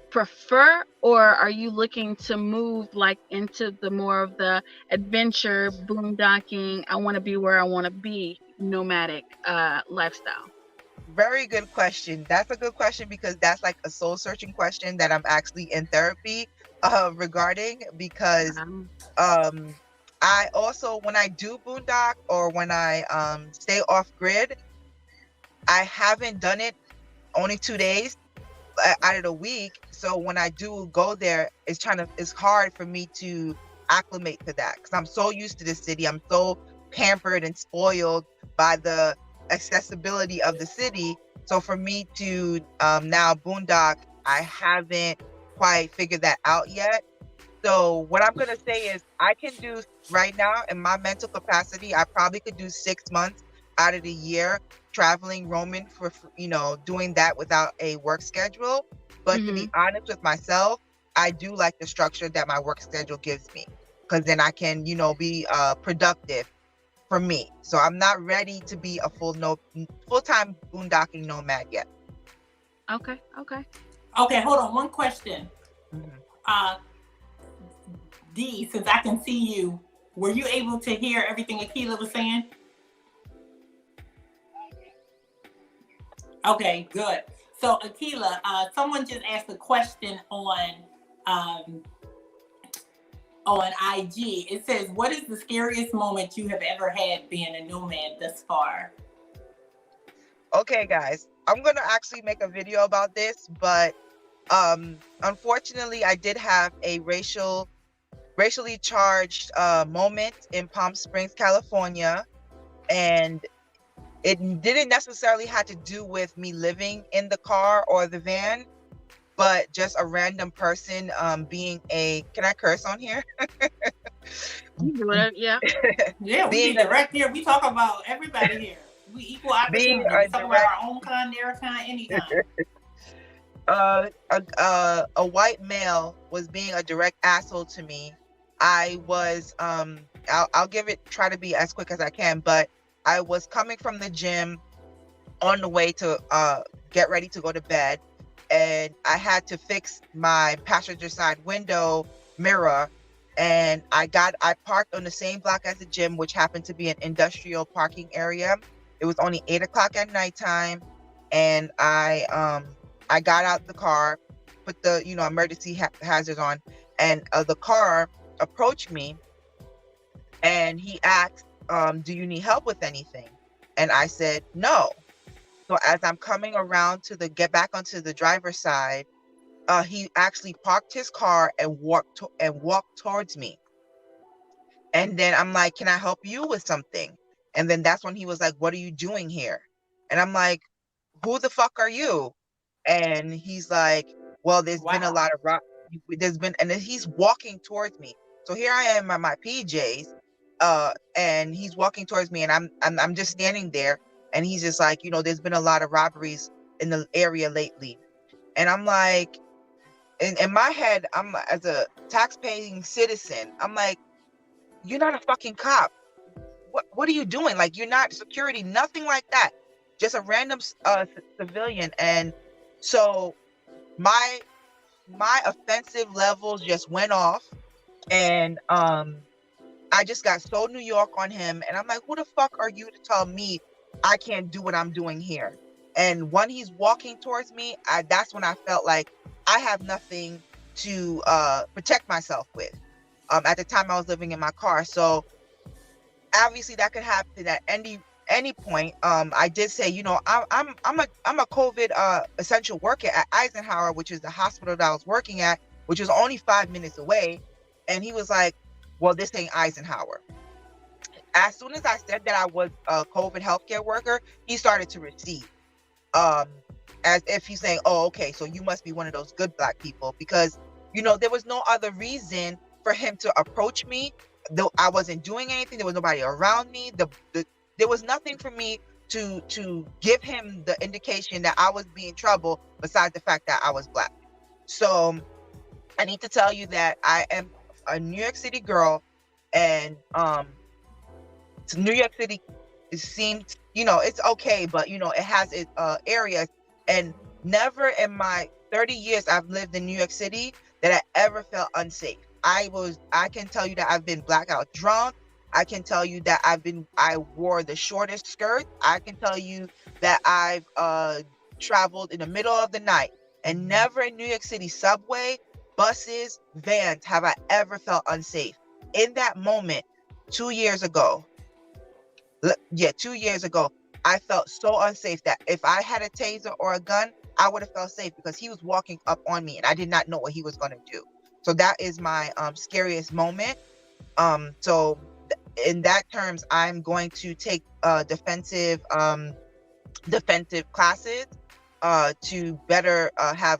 prefer, or are you looking to move like into the more of the adventure, boondocking, I want to be where I want to be, nomadic lifestyle? Very good question. That's a good question, because that's like a soul searching question that I'm actually in therapy regarding, because I also, when I do boondock or when I stay off grid, I haven't done it only 2 days out of the week. So when I do go there, it's hard for me to acclimate to that, because I'm so used to the city. I'm so pampered and spoiled by the accessibility of the city. So for me to now boondock, I haven't quite figured that out yet. So what I'm gonna say is, I can do right now in my mental capacity, I probably could do 6 months out of the year traveling, roaming, for you know, doing that without a work schedule. But to be honest with myself, I do like the structure that my work schedule gives me, because then I can, you know, be productive for me. So I'm not ready to be a full-time boondocking nomad yet. Okay. Okay, hold on. One question. D, since I can see you, were you able to hear everything Akilah was saying? Okay, good. So Akilah, someone just asked a question on IG. It says, what is the scariest moment you have ever had being a nomad thus far? Okay, guys, I'm gonna actually make a video about this, but unfortunately, I did have a racially charged moment in Palm Springs, California. And it didn't necessarily have to do with me living in the car or the van, but just a random person being can I curse on here? Yeah. Yeah, we be being direct here. We talk about everybody here. We equal being opportunity. a We talk about our own kind, their kind, anytime. a white male was being a direct asshole to me. I was I'll try to be as quick as I can, but I was coming from the gym on the way to get ready to go to bed, and I had to fix my passenger side window mirror, and I parked on the same block as the gym, which happened to be an industrial parking area. It was only 8 o'clock at nighttime, and I got out the car, put the emergency hazard on, and the car approached me, and he asked, "Do you need help with anything?" And I said, "No." So as I'm coming around to get back onto the driver's side, he actually parked his car and walked towards me. And then I'm like, "Can I help you with something?" And then that's when he was like, "What are you doing here?" And I'm like, "Who the fuck are you?" And he's like, "Well, there's been a lot of and then he's walking towards me. So here I am in my PJs, and he's walking towards me, and I'm just standing there, and he's just like, "There's been a lot of robberies in the area lately." And I'm like, in my head, I'm as a tax-paying citizen, I'm like, "You're not a fucking cop. What are you doing? Like, you're not security, nothing like that. Just a random civilian." And so my offensive levels just went off, and I just got so New York on him, and I'm like, "Who the fuck are you to tell me I can't do what I'm doing here?" And when he's walking towards me, that's when I felt like I have nothing to protect myself with. At the time, I was living in my car, so obviously that could happen at any point. I did say, I'm a COVID essential worker at Eisenhower, which is the hospital that I was working at, which is only 5 minutes away. And he was like, "Well, this ain't Eisenhower." As soon as I said that I was a COVID healthcare worker, he started to recede, as if he's saying, "Oh, okay, so you must be one of those good Black people," because there was no other reason for him to approach me. Though I wasn't doing anything, there was nobody around me. There was nothing for me to give him the indication that I was being trouble, besides the fact that I was Black. So I need to tell you that I am a New York City girl, and New York City seems, it's okay, but it has its areas. And never in my 30 years I've lived in New York City that I ever felt unsafe. I can tell you that I've been blackout drunk. I can tell you that I wore the shortest skirt. I can tell you that I've traveled in the middle of the night, and never in New York City subway, buses, vans have I ever felt unsafe. In that moment, 2 years ago, 2 years ago, I felt so unsafe that if I had a taser or a gun, I would have felt safe, because he was walking up on me and I did not know what he was going to do. So that is my scariest moment. So in that terms, I'm going to take defensive classes to better have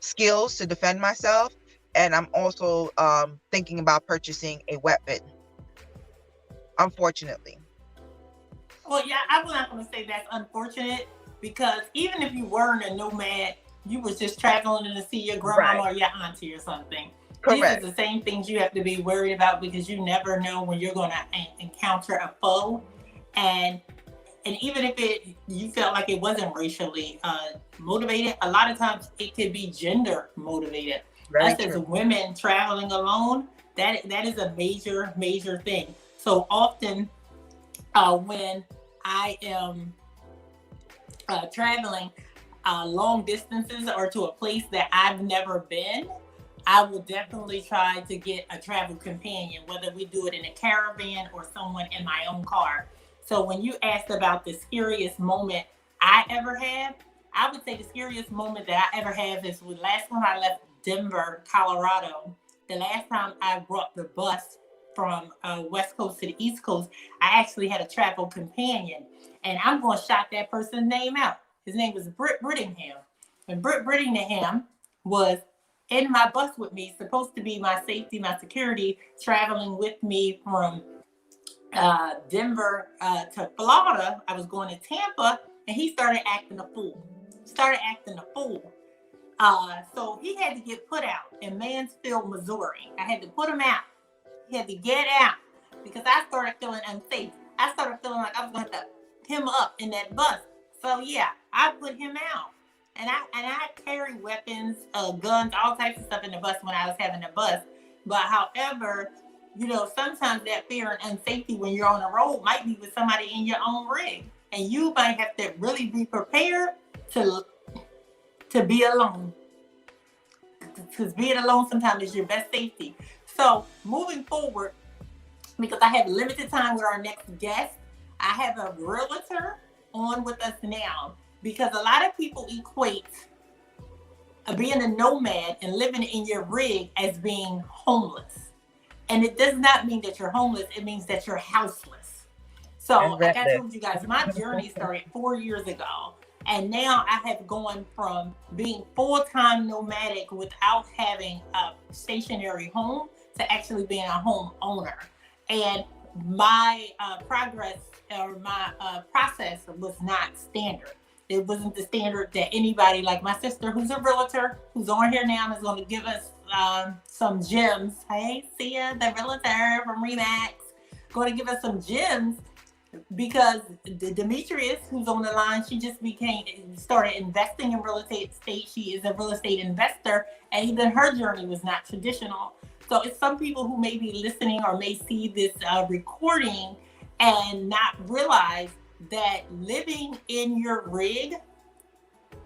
skills to defend myself. And I'm also thinking about purchasing a weapon, unfortunately. Well, yeah, I'm not going to say that's unfortunate, because even if you weren't a nomad, you was just traveling to see your grandma or your auntie or something. Correct. These are the same things you have to be worried about, because you never know when you're going to encounter a foe. And even if you felt like it wasn't racially motivated, a lot of times it could be gender motivated. Us as women traveling alone, that is a major thing. So often when I am traveling long distances or to a place that I've never been, I will definitely try to get a travel companion, whether we do it in a caravan or someone in my own car. So when you asked about the scariest moment I ever had, I would say the scariest moment that I ever had is the last time I left Denver, Colorado. The last time I brought the bus from West Coast to the East Coast, I actually had a travel companion. And I'm going to shout that person's name out. His name was Britt Brittingham. And Britt Brittingham was in my bus with me, supposed to be my safety, my security, traveling with me from Denver to Florida. I was going to Tampa, and he started acting a fool. So he had to get put out in Mansfield, Missouri. I had to put him out. He had to get out because I started feeling unsafe. I started feeling like I was going to have him up in that bus. So yeah, I put him out. And I carry weapons, guns, all types of stuff in the bus when I was having the bus. But however, you know, sometimes that fear and unsafety when you're on the road might be with somebody in your own rig. And you might have to really be prepared to be alone. Because being alone sometimes is your best safety. So moving forward, because I have limited time with our next guest, I have a realtor on with us now. Because a lot of people equate being a nomad and living in your rig as being homeless. And it does not mean that you're homeless. It means that you're houseless. So like I told you guys, my journey started 4 years ago. And now I have gone from being full-time nomadic without having a stationary home to actually being a home owner. And my progress or my process was not standard. It wasn't the standard that anybody, like my sister, who's a realtor, who's on here now, is going to give us some gems. Hey, Sia, the realtor from ReMax, going to give us some gems because Demetrius, who's on the line, she just started investing in real estate. She is a real estate investor, and even her journey was not traditional. So it's some people who may be listening or may see this recording and not realize that living in your rig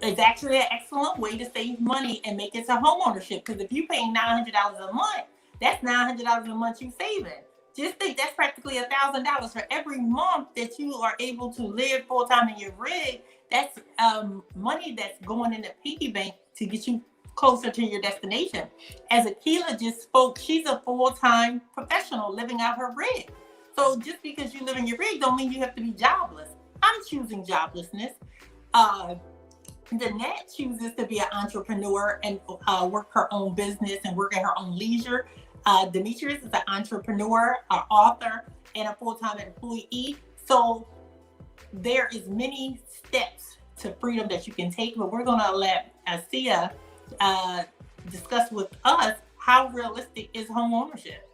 is actually an excellent way to save money and make it to home ownership. Because if you're paying $900 a month, that's $900 a month you saving. Just think that's practically $1,000 for every month that you are able to live full time in your rig. That's money that's going in the piggy bank to get you closer to your destination. As Akilah just spoke, she's a full-time professional living out her rig. So just because you live in your rig don't mean you have to be jobless. I'm choosing joblessness. Jeanette chooses to be an entrepreneur and work her own business and work at her own leisure. Demetrius is an entrepreneur, an author, and a full-time employee. So there is many steps to freedom that you can take, but we're going to let Sia discuss with us how realistic is home ownership.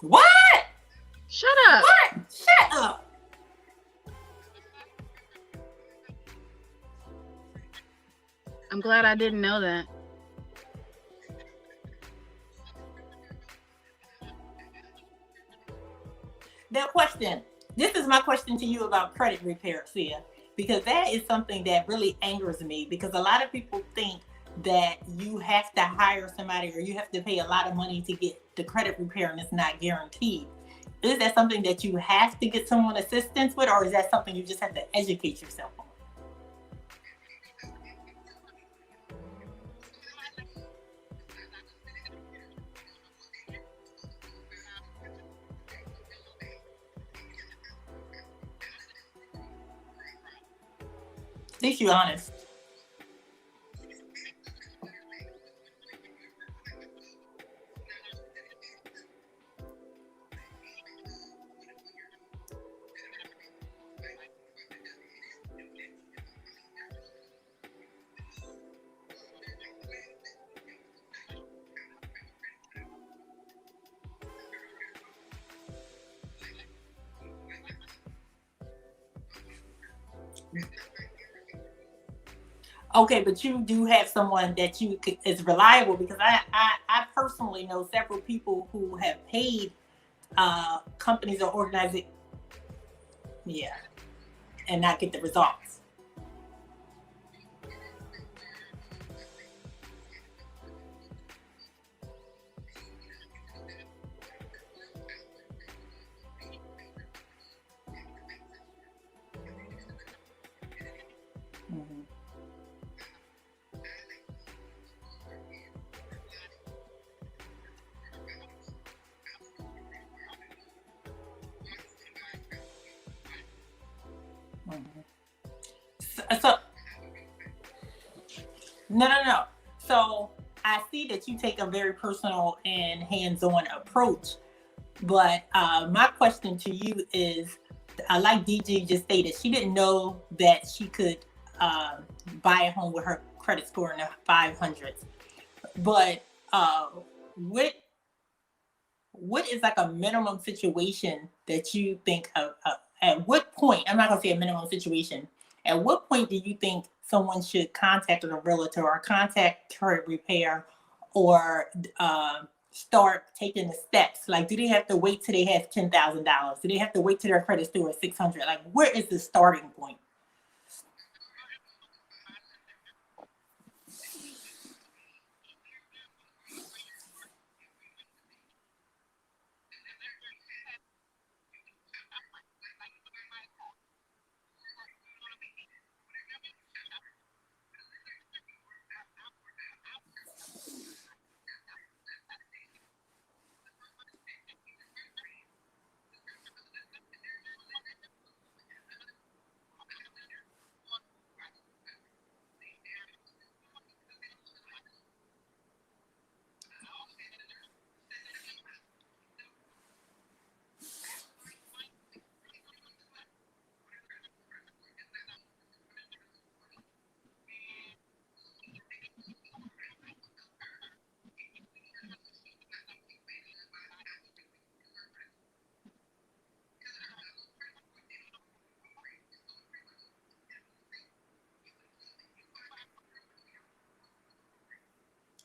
What? Shut up. What? Shut up. I'm glad I didn't know that. That question. This is my question to you about credit repair, Sia, because that is something that really angers me, because a lot of people think that you have to hire somebody or you have to pay a lot of money to get the credit repair, and it's not guaranteed. Is that something that you have to get someone assistance with, or is that something you just have to educate yourself on? At least you're honest. Okay, but you do have someone that is reliable, because I personally know several people who have paid companies or organizations, yeah, and not get the results. Mm-hmm. So no. So I see that you take a very personal and hands-on approach, but my question to you is, like DG just stated, she didn't know that she could buy a home with her credit score in the 500s. But what is like a minimum situation that you think at what point, I'm not gonna say a minimum situation, at what point do you think someone should contact a realtor or contact credit repair, or start taking the steps? Like, do they have to wait till they have $10,000? Do they have to wait till their credit score is 600? Like, where is the starting point?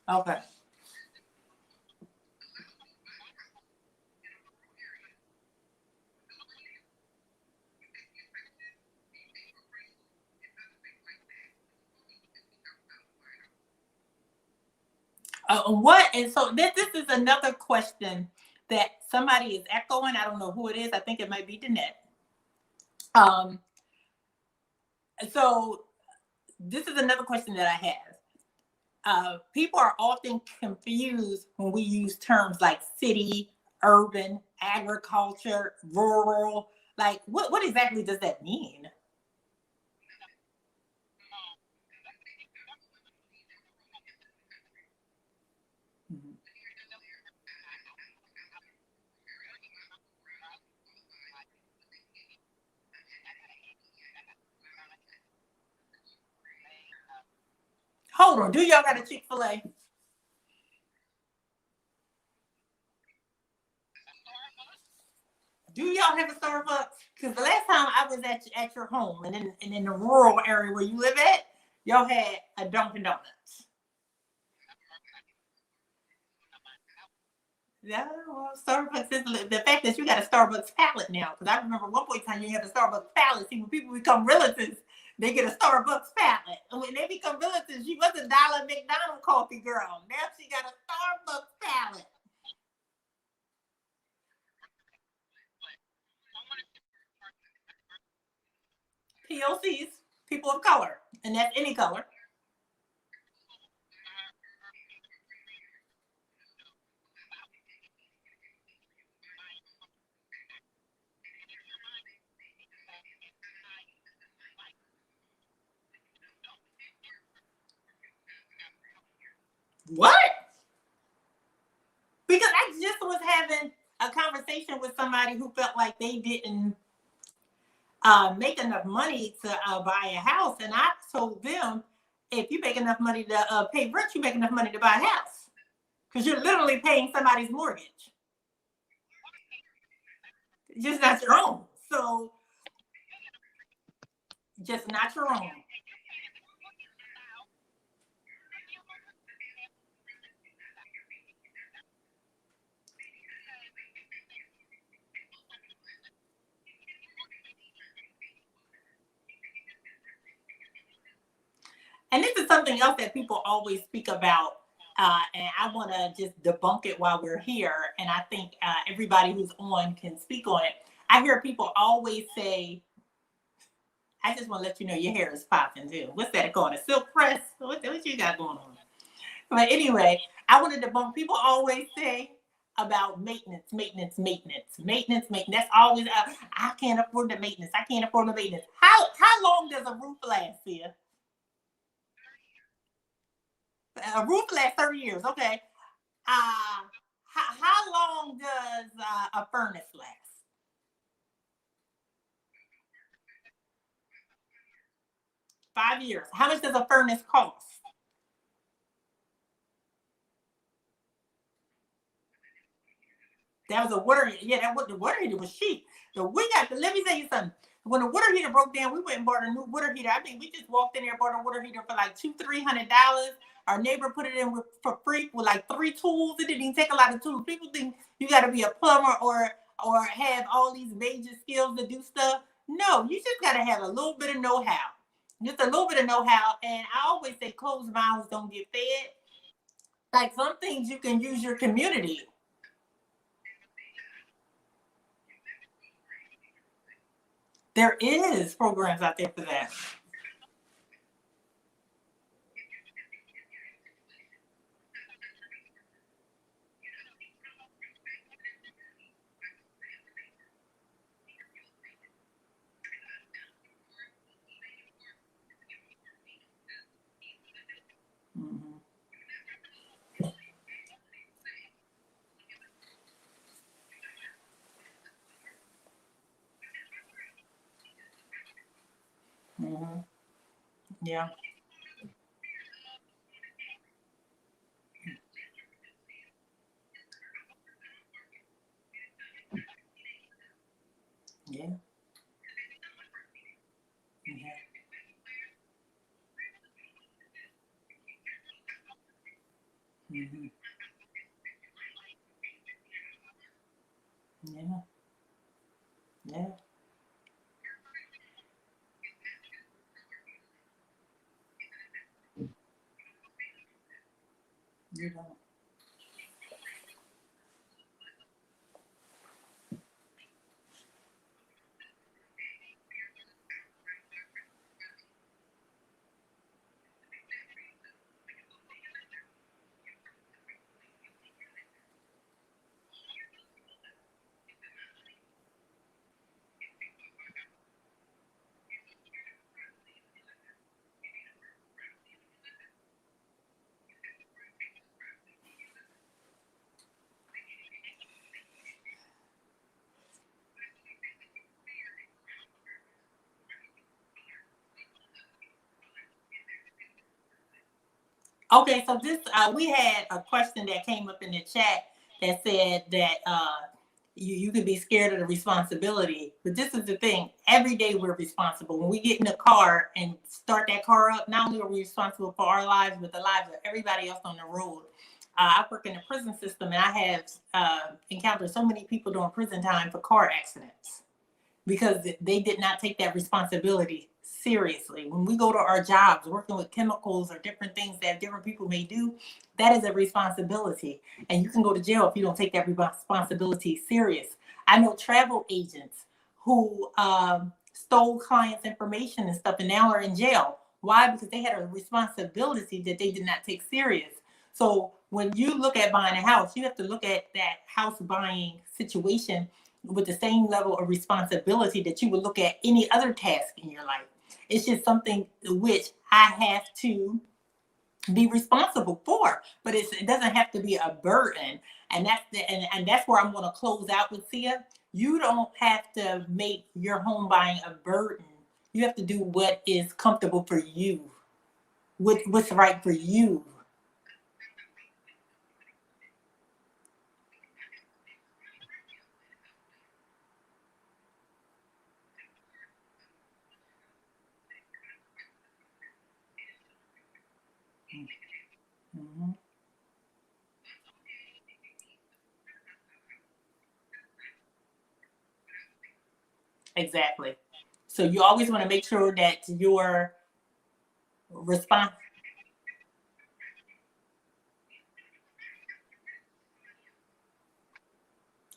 Okay. And so this is another question that somebody is echoing. I don't know who it is. I think it might be Jeanette. So this is another question that I have. People are often confused when we use terms like city, urban, agriculture, rural. Like, what exactly does that mean? Mhm. Hold on. Do y'all got a Chick-fil-A? Do y'all have a Starbucks? Because the last time I was at your home and in the rural area where you live at, y'all had a Dunkin' Donuts. Yeah, well, Starbucks is the fact that you got a Starbucks pallet now. Because I remember one point in time you had a Starbucks pallet. See, when people become relatives, they get a Starbucks pallet. And when they become relatives, she was a dollar McDonald's coffee girl. Now she got a Starbucks pallet. POCs, people of color, and that's any color. What? Because I just was having a conversation with somebody who felt like they didn't make enough money to buy a house, and I told them, if you make enough money to pay rent, you make enough money to buy a house, because you're literally paying somebody's mortgage, just not your own. So, just not your own. And this is something else that people always speak about, and I want to just debunk it while we're here. And I think everybody who's on can speak on it. I hear people always say, I just want to let you know your hair is popping too. What's that called? A silk press? What you got going on? But anyway, I want to debunk. People always say about maintenance. That's always, I can't afford the maintenance. I can't afford the maintenance. How long does a roof last, Sia? A roof lasts 30 years. Okay. How long does a furnace last? $5 years. How much does a furnace cost? That was a water heater. Yeah, the water heater was cheap. So let me tell you something. When the water heater broke down, we went and bought a new water heater. I think we just walked in there and bought a water heater for like $200-300. Our neighbor put it in for free with like 3 tools. It didn't even take a lot of tools. People think you got to be a plumber or have all these major skills to do stuff. No, you just got to have a little bit of know-how. Just a little bit of know-how. And I always say closed mouths don't get fed. Like some things you can use your community. There is programs out there for that. Mm-hmm. Mm-hmm. Yeah. Yeah. Mm-hmm. Mm-hmm. Yeah. Yeah. You don't. Okay, so this we had a question that came up in the chat that said that you can be scared of the responsibility. But this is the thing. Every day we're responsible. When we get in the car and start that car up, not only are we responsible for our lives, but the lives of everybody else on the road. I work in the prison system, and I have encountered so many people doing prison time for car accidents because they did not take that responsibility seriously. When we go to our jobs, working with chemicals or different things that different people may do, that is a responsibility. And you can go to jail if you don't take that responsibility serious. I know travel agents who stole clients' information and stuff and now are in jail. Why? Because they had a responsibility that they did not take serious. So when you look at buying a house, you have to look at that house buying situation with the same level of responsibility that you would look at any other task in your life. It's just something which I have to be responsible for, but it doesn't have to be a burden. And that's where I'm going to close out with Sia. You don't have to make your home buying a burden. You have to do what is comfortable for you, what's right for you. Mm-hmm. Exactly. So you always want to make sure that your response.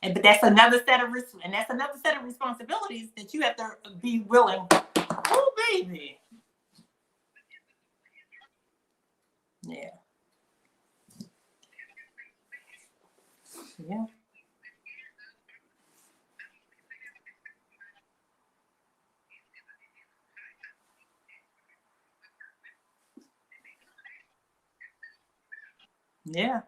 But that's another set of responsibilities that you have to be willing. Oh, baby. Yeah. Yeah. Yeah.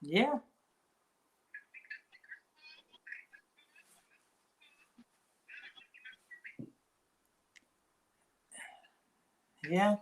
Yeah. Yeah.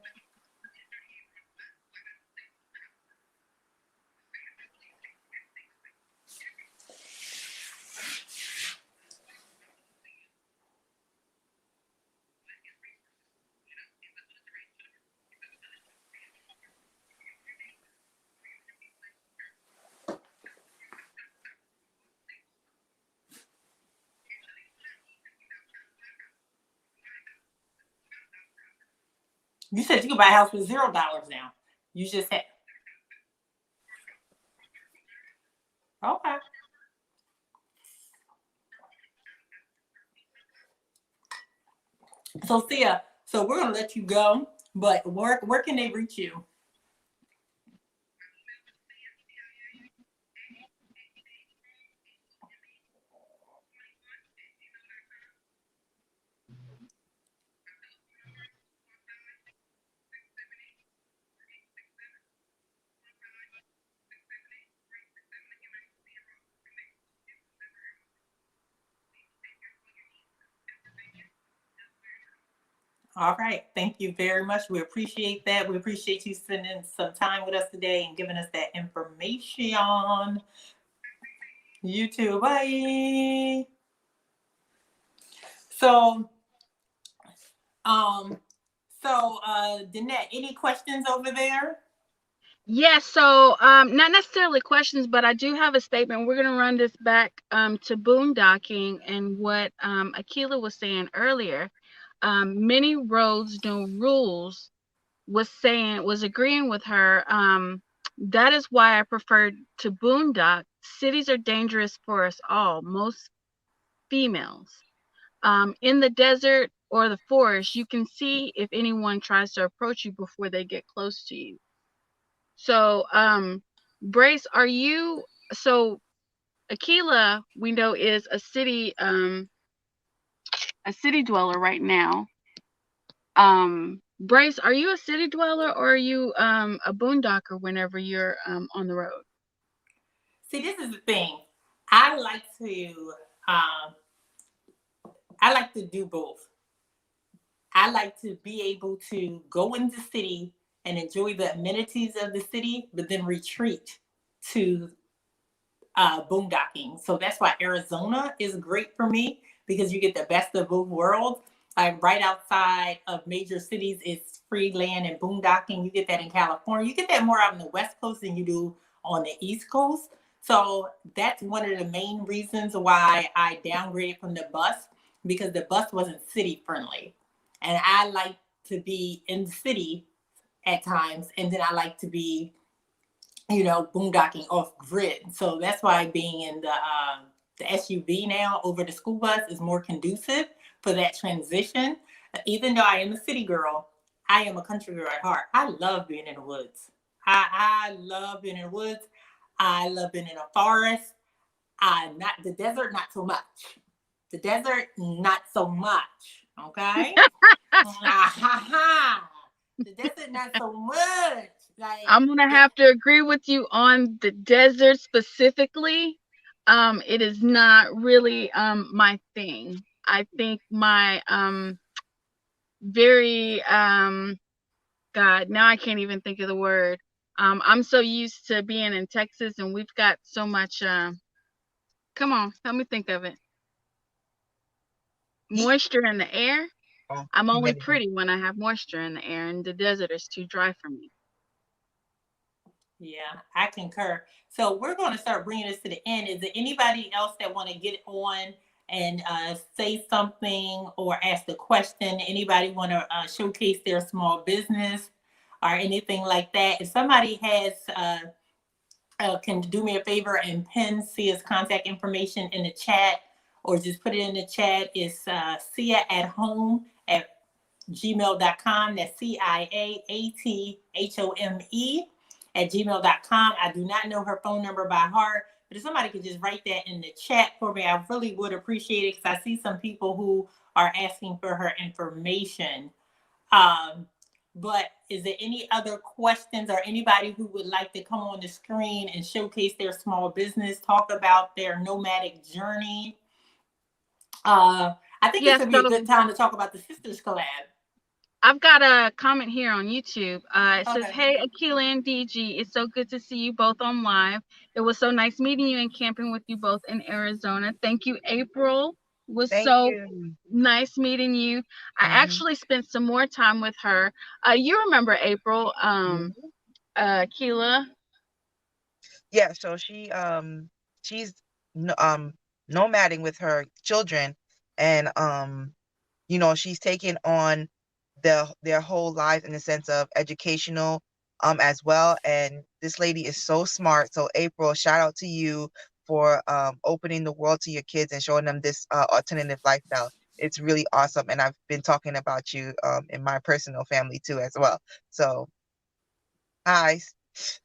You said you could buy a house with $0 now. You just had. Okay. So Sia, so we're gonna let you go, but where can they reach you? All right. Thank you very much. We appreciate that. We appreciate you spending some time with us today and giving us that information. You too. Bye. So, um, Jeanette, any questions over there? Yes, so not necessarily questions, but I do have a statement. We're going to run this back to boondocking and what Akilah was saying earlier. Many roads, no rules was agreeing with her. That is why I prefer to boondock. Cities are dangerous for us all, most females. In the desert or the forest, you can see if anyone tries to approach you before they get close to you. So, Brace, are you so Akilah, we know, is a city dweller right now. Brace, are you a city dweller or are you a boondocker whenever you're on the road? See, this is the thing. I like to do both. I like to be able to go in the city and enjoy the amenities of the city, but then retreat to boondocking. So that's why Arizona is great for me, because you get the best of both worlds. Like right outside of major cities, it's free land and boondocking. You get that in California. You get that more out on the West Coast than you do on the East Coast. So that's one of the main reasons why I downgraded from the bus, because the bus wasn't city friendly. And I like to be in the city at times, and then I like to be, boondocking off grid. So that's why being in the SUV now over the school bus is more conducive for that transition. Even though I am a city girl, I am a country girl at heart. I love being in the woods. I love being in the woods. I love being in a forest. Not the desert, not so much. The desert, not so much. Okay. The desert, not so much. Like, I'm gonna have to agree with you on the desert specifically. It is not really my thing. I think my very God, now I can't even think of the word. I'm so used to being in Texas, and we've got so much come on, help me think of it. Moisture in the air. I'm only pretty when I have moisture in the air, and the desert is too dry for me. Yeah, I concur. So we're going to start bringing this to the end. Is there anybody else that want to get on and say something or ask a question? Anybody want to showcase their small business or anything like that? If somebody has can do me a favor and pin Sia's contact information in the chat, or just put it in the chat. It's siaathome@gmail.com. That's siaathome@gmail.com. I do not know her phone number by heart, but if somebody could just write that in the chat for me, I really would appreciate it, because I see some people who are asking for her information. But is there any other questions, or anybody who would like to come on the screen and showcase their small business, talk about their nomadic journey? I think this would be a good time to talk about the Sisters Collab. I've got a comment here on YouTube. It says, "Hey, Akilah and DG, it's so good to see you both on live. It was so nice meeting you and camping with you both in Arizona. Thank you, April. It was nice meeting you. I actually spent some more time with her. You remember April, Akilah?" Yeah, so she's nomading with her children, and she's taken on their whole lives in the sense of educational as well. And this lady is so smart. So April, shout out to you for opening the world to your kids and showing them this alternative lifestyle. It's really awesome. And I've been talking about you in my personal family too as well. So hi,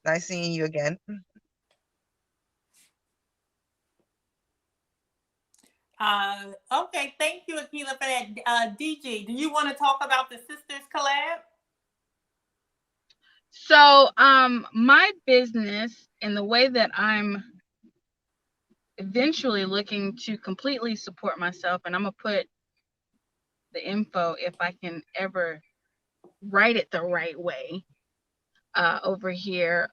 nice seeing you again. Okay, thank you, Akilah, for that. DJ, do you want to talk about the Sisters Collab? So, my business, and the way that I'm eventually looking to completely support myself, and I'm gonna put the info, if I can ever write it the right way, over here.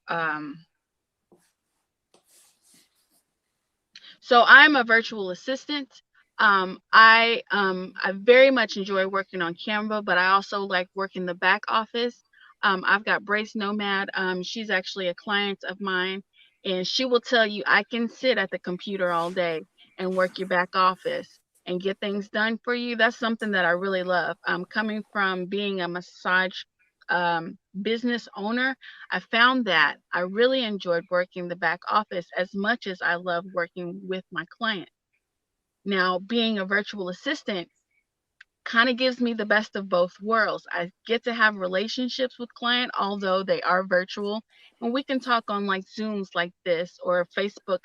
So I'm a virtual assistant. I very much enjoy working on Canva, but I also like working the back office. I've got Brace Nomad. She's actually a client of mine, and she will tell you I can sit at the computer all day and work your back office and get things done for you. That's something that I really love. Coming from being a massage business owner, I found that I really enjoyed working the back office as much as I love working with my client. Now, being a virtual assistant kind of gives me the best of both worlds. I get to have relationships with client, although they are virtual, and we can talk on like Zooms like this or Facebook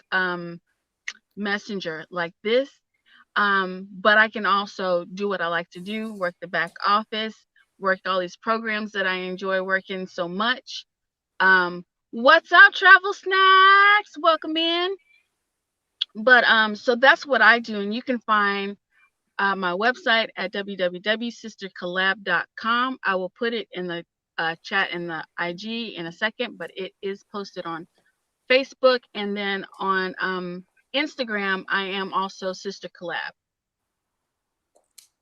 Messenger like this. But I can also do what I like to do, work the back office, work all these programs that I enjoy working so much. What's up, Travel Snacks? Welcome in. But so that's what I do, and you can find my website at www.sistercollab.com. I will put it in the chat in the IG in a second, but it is posted on Facebook, and then on Instagram, I am also Sister Collab.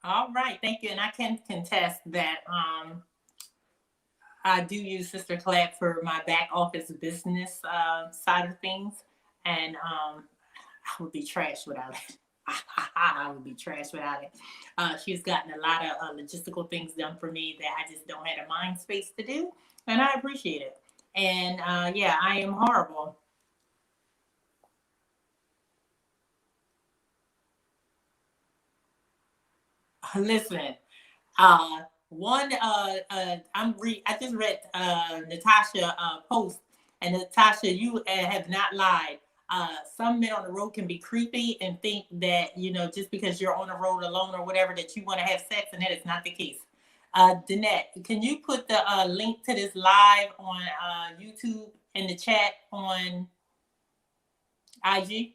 All right, thank you. And I can contest that I do use Sister Collab for my back office business side of things, and I would be trash without it. I would be trash without it. She's gotten a lot of logistical things done for me that I just don't have a mind space to do, and I appreciate it. And yeah, I am horrible. Listen, I just read Natasha post, and Natasha, you have not lied. Some men on the road can be creepy and think that, you know, just because you're on the road alone or whatever, that you want to have sex, and that is not the case. Danette, can you put the link to this live on YouTube in the chat on IG?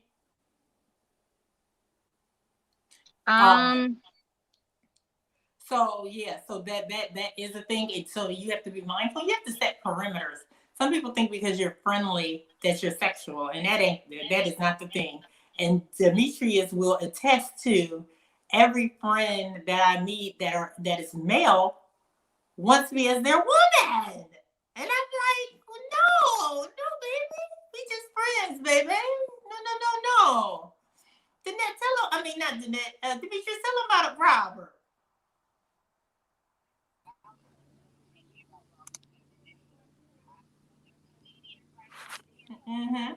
So yeah, so that is a thing. So you have to be mindful. You have to set perimeters. Some people think because you're friendly that you're sexual, and that is not the thing. And Demetrius will attest to every friend that I meet that is male wants me as their woman. And I'm like, no, baby. We just friends, baby. No. Danette, not Danette, Demetrius, tell him about a Robert. Mm-hmm.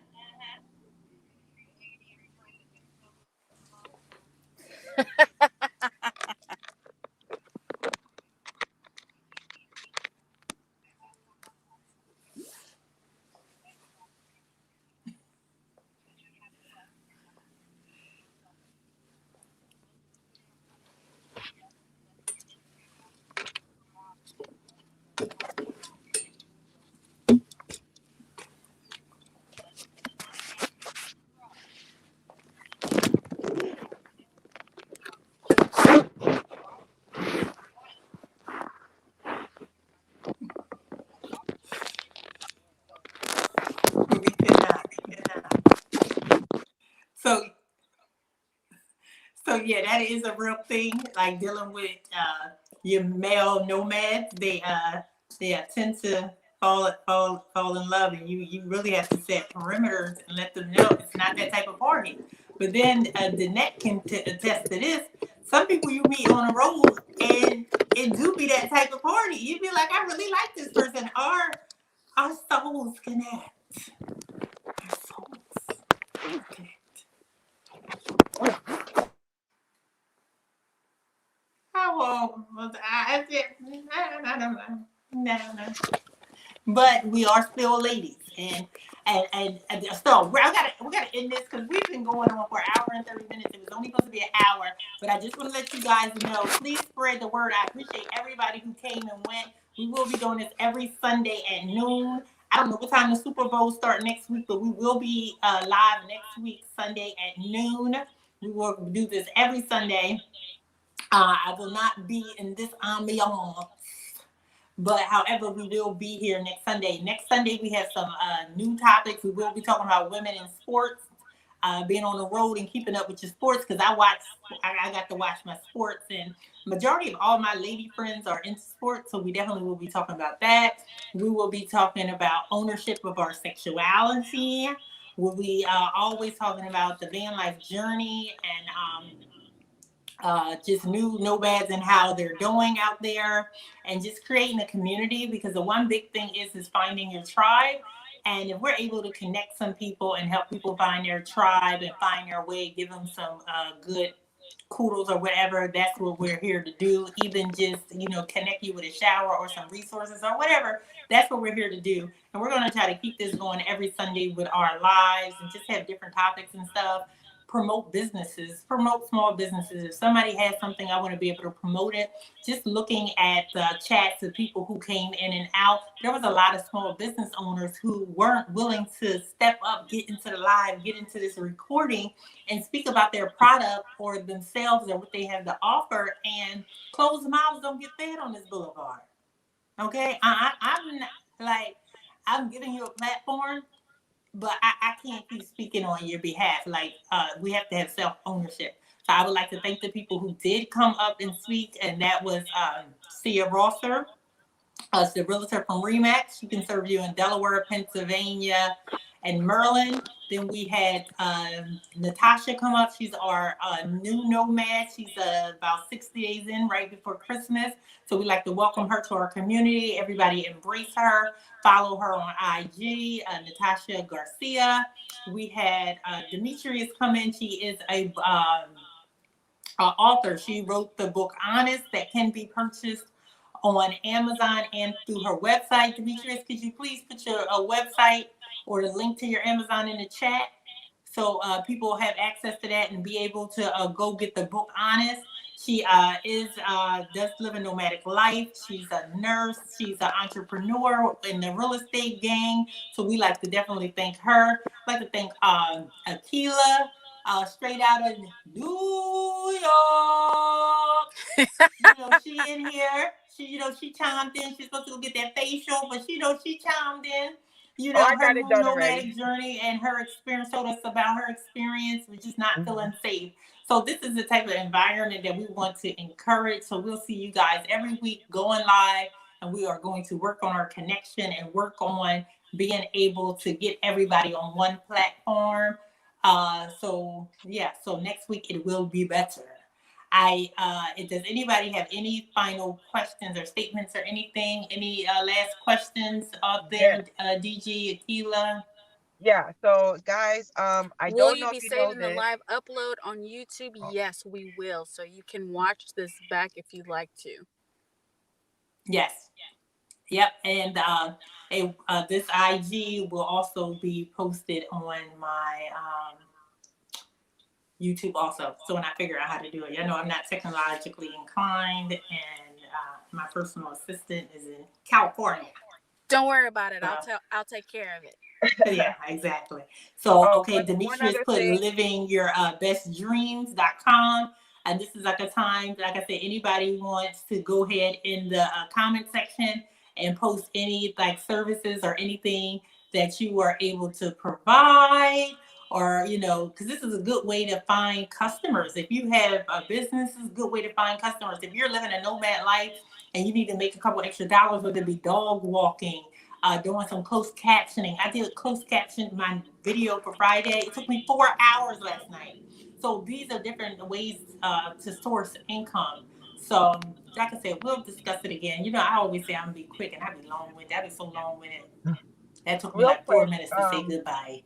So yeah, that is a real thing. Like dealing with your male nomads, they tend to fall in love, and you really have to set perimeters and let them know it's not that type of party. But then Danette can attest to this. Some people you meet on the road, and it do be that type of party. You be like, I really like this person. Our souls connect. Our souls connect. How old? I no. But we are still ladies, and so we gotta end this because we've been going on for an hour and 30 minutes. It was only supposed to be an hour, but I just want to let you guys know. Please spread the word. I appreciate everybody who came and went. We will be doing this every Sunday at noon. I don't know what time the Super Bowl start next week, but we will be live next week Sunday at noon. We will do this every Sunday. I will not be in this ambiance, but however, we will be here next Sunday. Next Sunday, we have some new topics. We will be talking about women in sports, being on the road and keeping up with your sports, because I got to watch my sports, and majority of all my lady friends are into sports, so we definitely will be talking about that. We will be talking about ownership of our sexuality. We'll be always talking about the van life journey, and just new nomads and how they're doing out there, and just creating a community, because the one big thing is finding your tribe. And if we're able to connect some people and help people find their tribe and find their way, give them some good kudos or whatever, that's what we're here to do. Even just, connect you with a shower or some resources or whatever, that's what we're here to do. And we're going to try to keep this going every Sunday with our lives, and just have different topics and stuff. Promote businesses, promote small businesses. If somebody has something, I want to be able to promote it. Just looking at the chats of people who came in and out, there was a lot of small business owners who weren't willing to step up, get into the live, get into this recording, and speak about their product or themselves or what they have to offer. And closed mouths don't get fed on this boulevard. Okay, I'm not, like, I'm giving you a platform, but I can't keep speaking on your behalf. Like, we have to have self ownership. So I would like to thank the people who did come up and speak, and that was Sia Rosser, the realtor from ReMax. She can serve you in Delaware, Pennsylvania, and Maryland. Then we had Natasha come up. She's our new nomad. She's about 60 days in, right before Christmas. So we like to welcome her to our community. Everybody embrace her. Follow her on IG, Natasha Garcia. We had Demetrius come in. She is a author. She wrote the book Honest that can be purchased on Amazon and through her website. Demetrius, could you please put your website or the link to your Amazon in the chat so people have access to that and be able to go get the book Honest. She does live a nomadic life. She's a nurse. She's an entrepreneur in the real estate gang. So we like to definitely thank her. I'd like to thank Akilah, straight out of New York. She in here. She chimed in. She's supposed to go get that facial, but she chimed in. Her new nomadic journey and her experience, told us about her experience, which is not feeling safe. So this is the type of environment that we want to encourage. So we'll see you guys every week going live, and we are going to work on our connection and work on being able to get everybody on one platform. So next week it will be better. Does anybody have any final questions or statements or anything? Any last questions out there, DG, Akilah? Yeah. So guys, I Will don't you know be if you know saving the this. live upload on YouTube? Yes, we will. So you can watch this back if you'd like to. Yes. Yep. And this IG will also be posted on my YouTube also. So when I figure out how to do it, I'm not technologically inclined, and my personal assistant is in California. Don't worry about it. I'll take care of it. Yeah, exactly. So, okay, Demetrius put livingyourbestdreams.com. And this is like a time, like I said, anybody wants to go ahead in the comment section and post any like services or anything that you are able to provide, or, because this is a good way to find customers. If you have a business, it's a good way to find customers. If you're living a nomad life and you need to make a couple extra dollars, whether it be dog walking, doing some closed captioning. I did closed caption my video for Friday. It took me 4 hours last night. So these are different ways to source income. So like I said, we'll discuss it again. I always say I'm gonna be quick and I'd be long-winded. I'd be so long-winded. That took me like 4 minutes to say goodbye.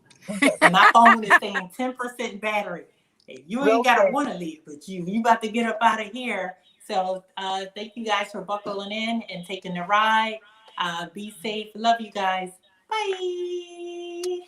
And my phone is saying 10% battery. You ain't gotta want to leave, but you about to get up out of here. So thank you guys for buckling in and taking the ride. Be safe. Love you guys. Bye.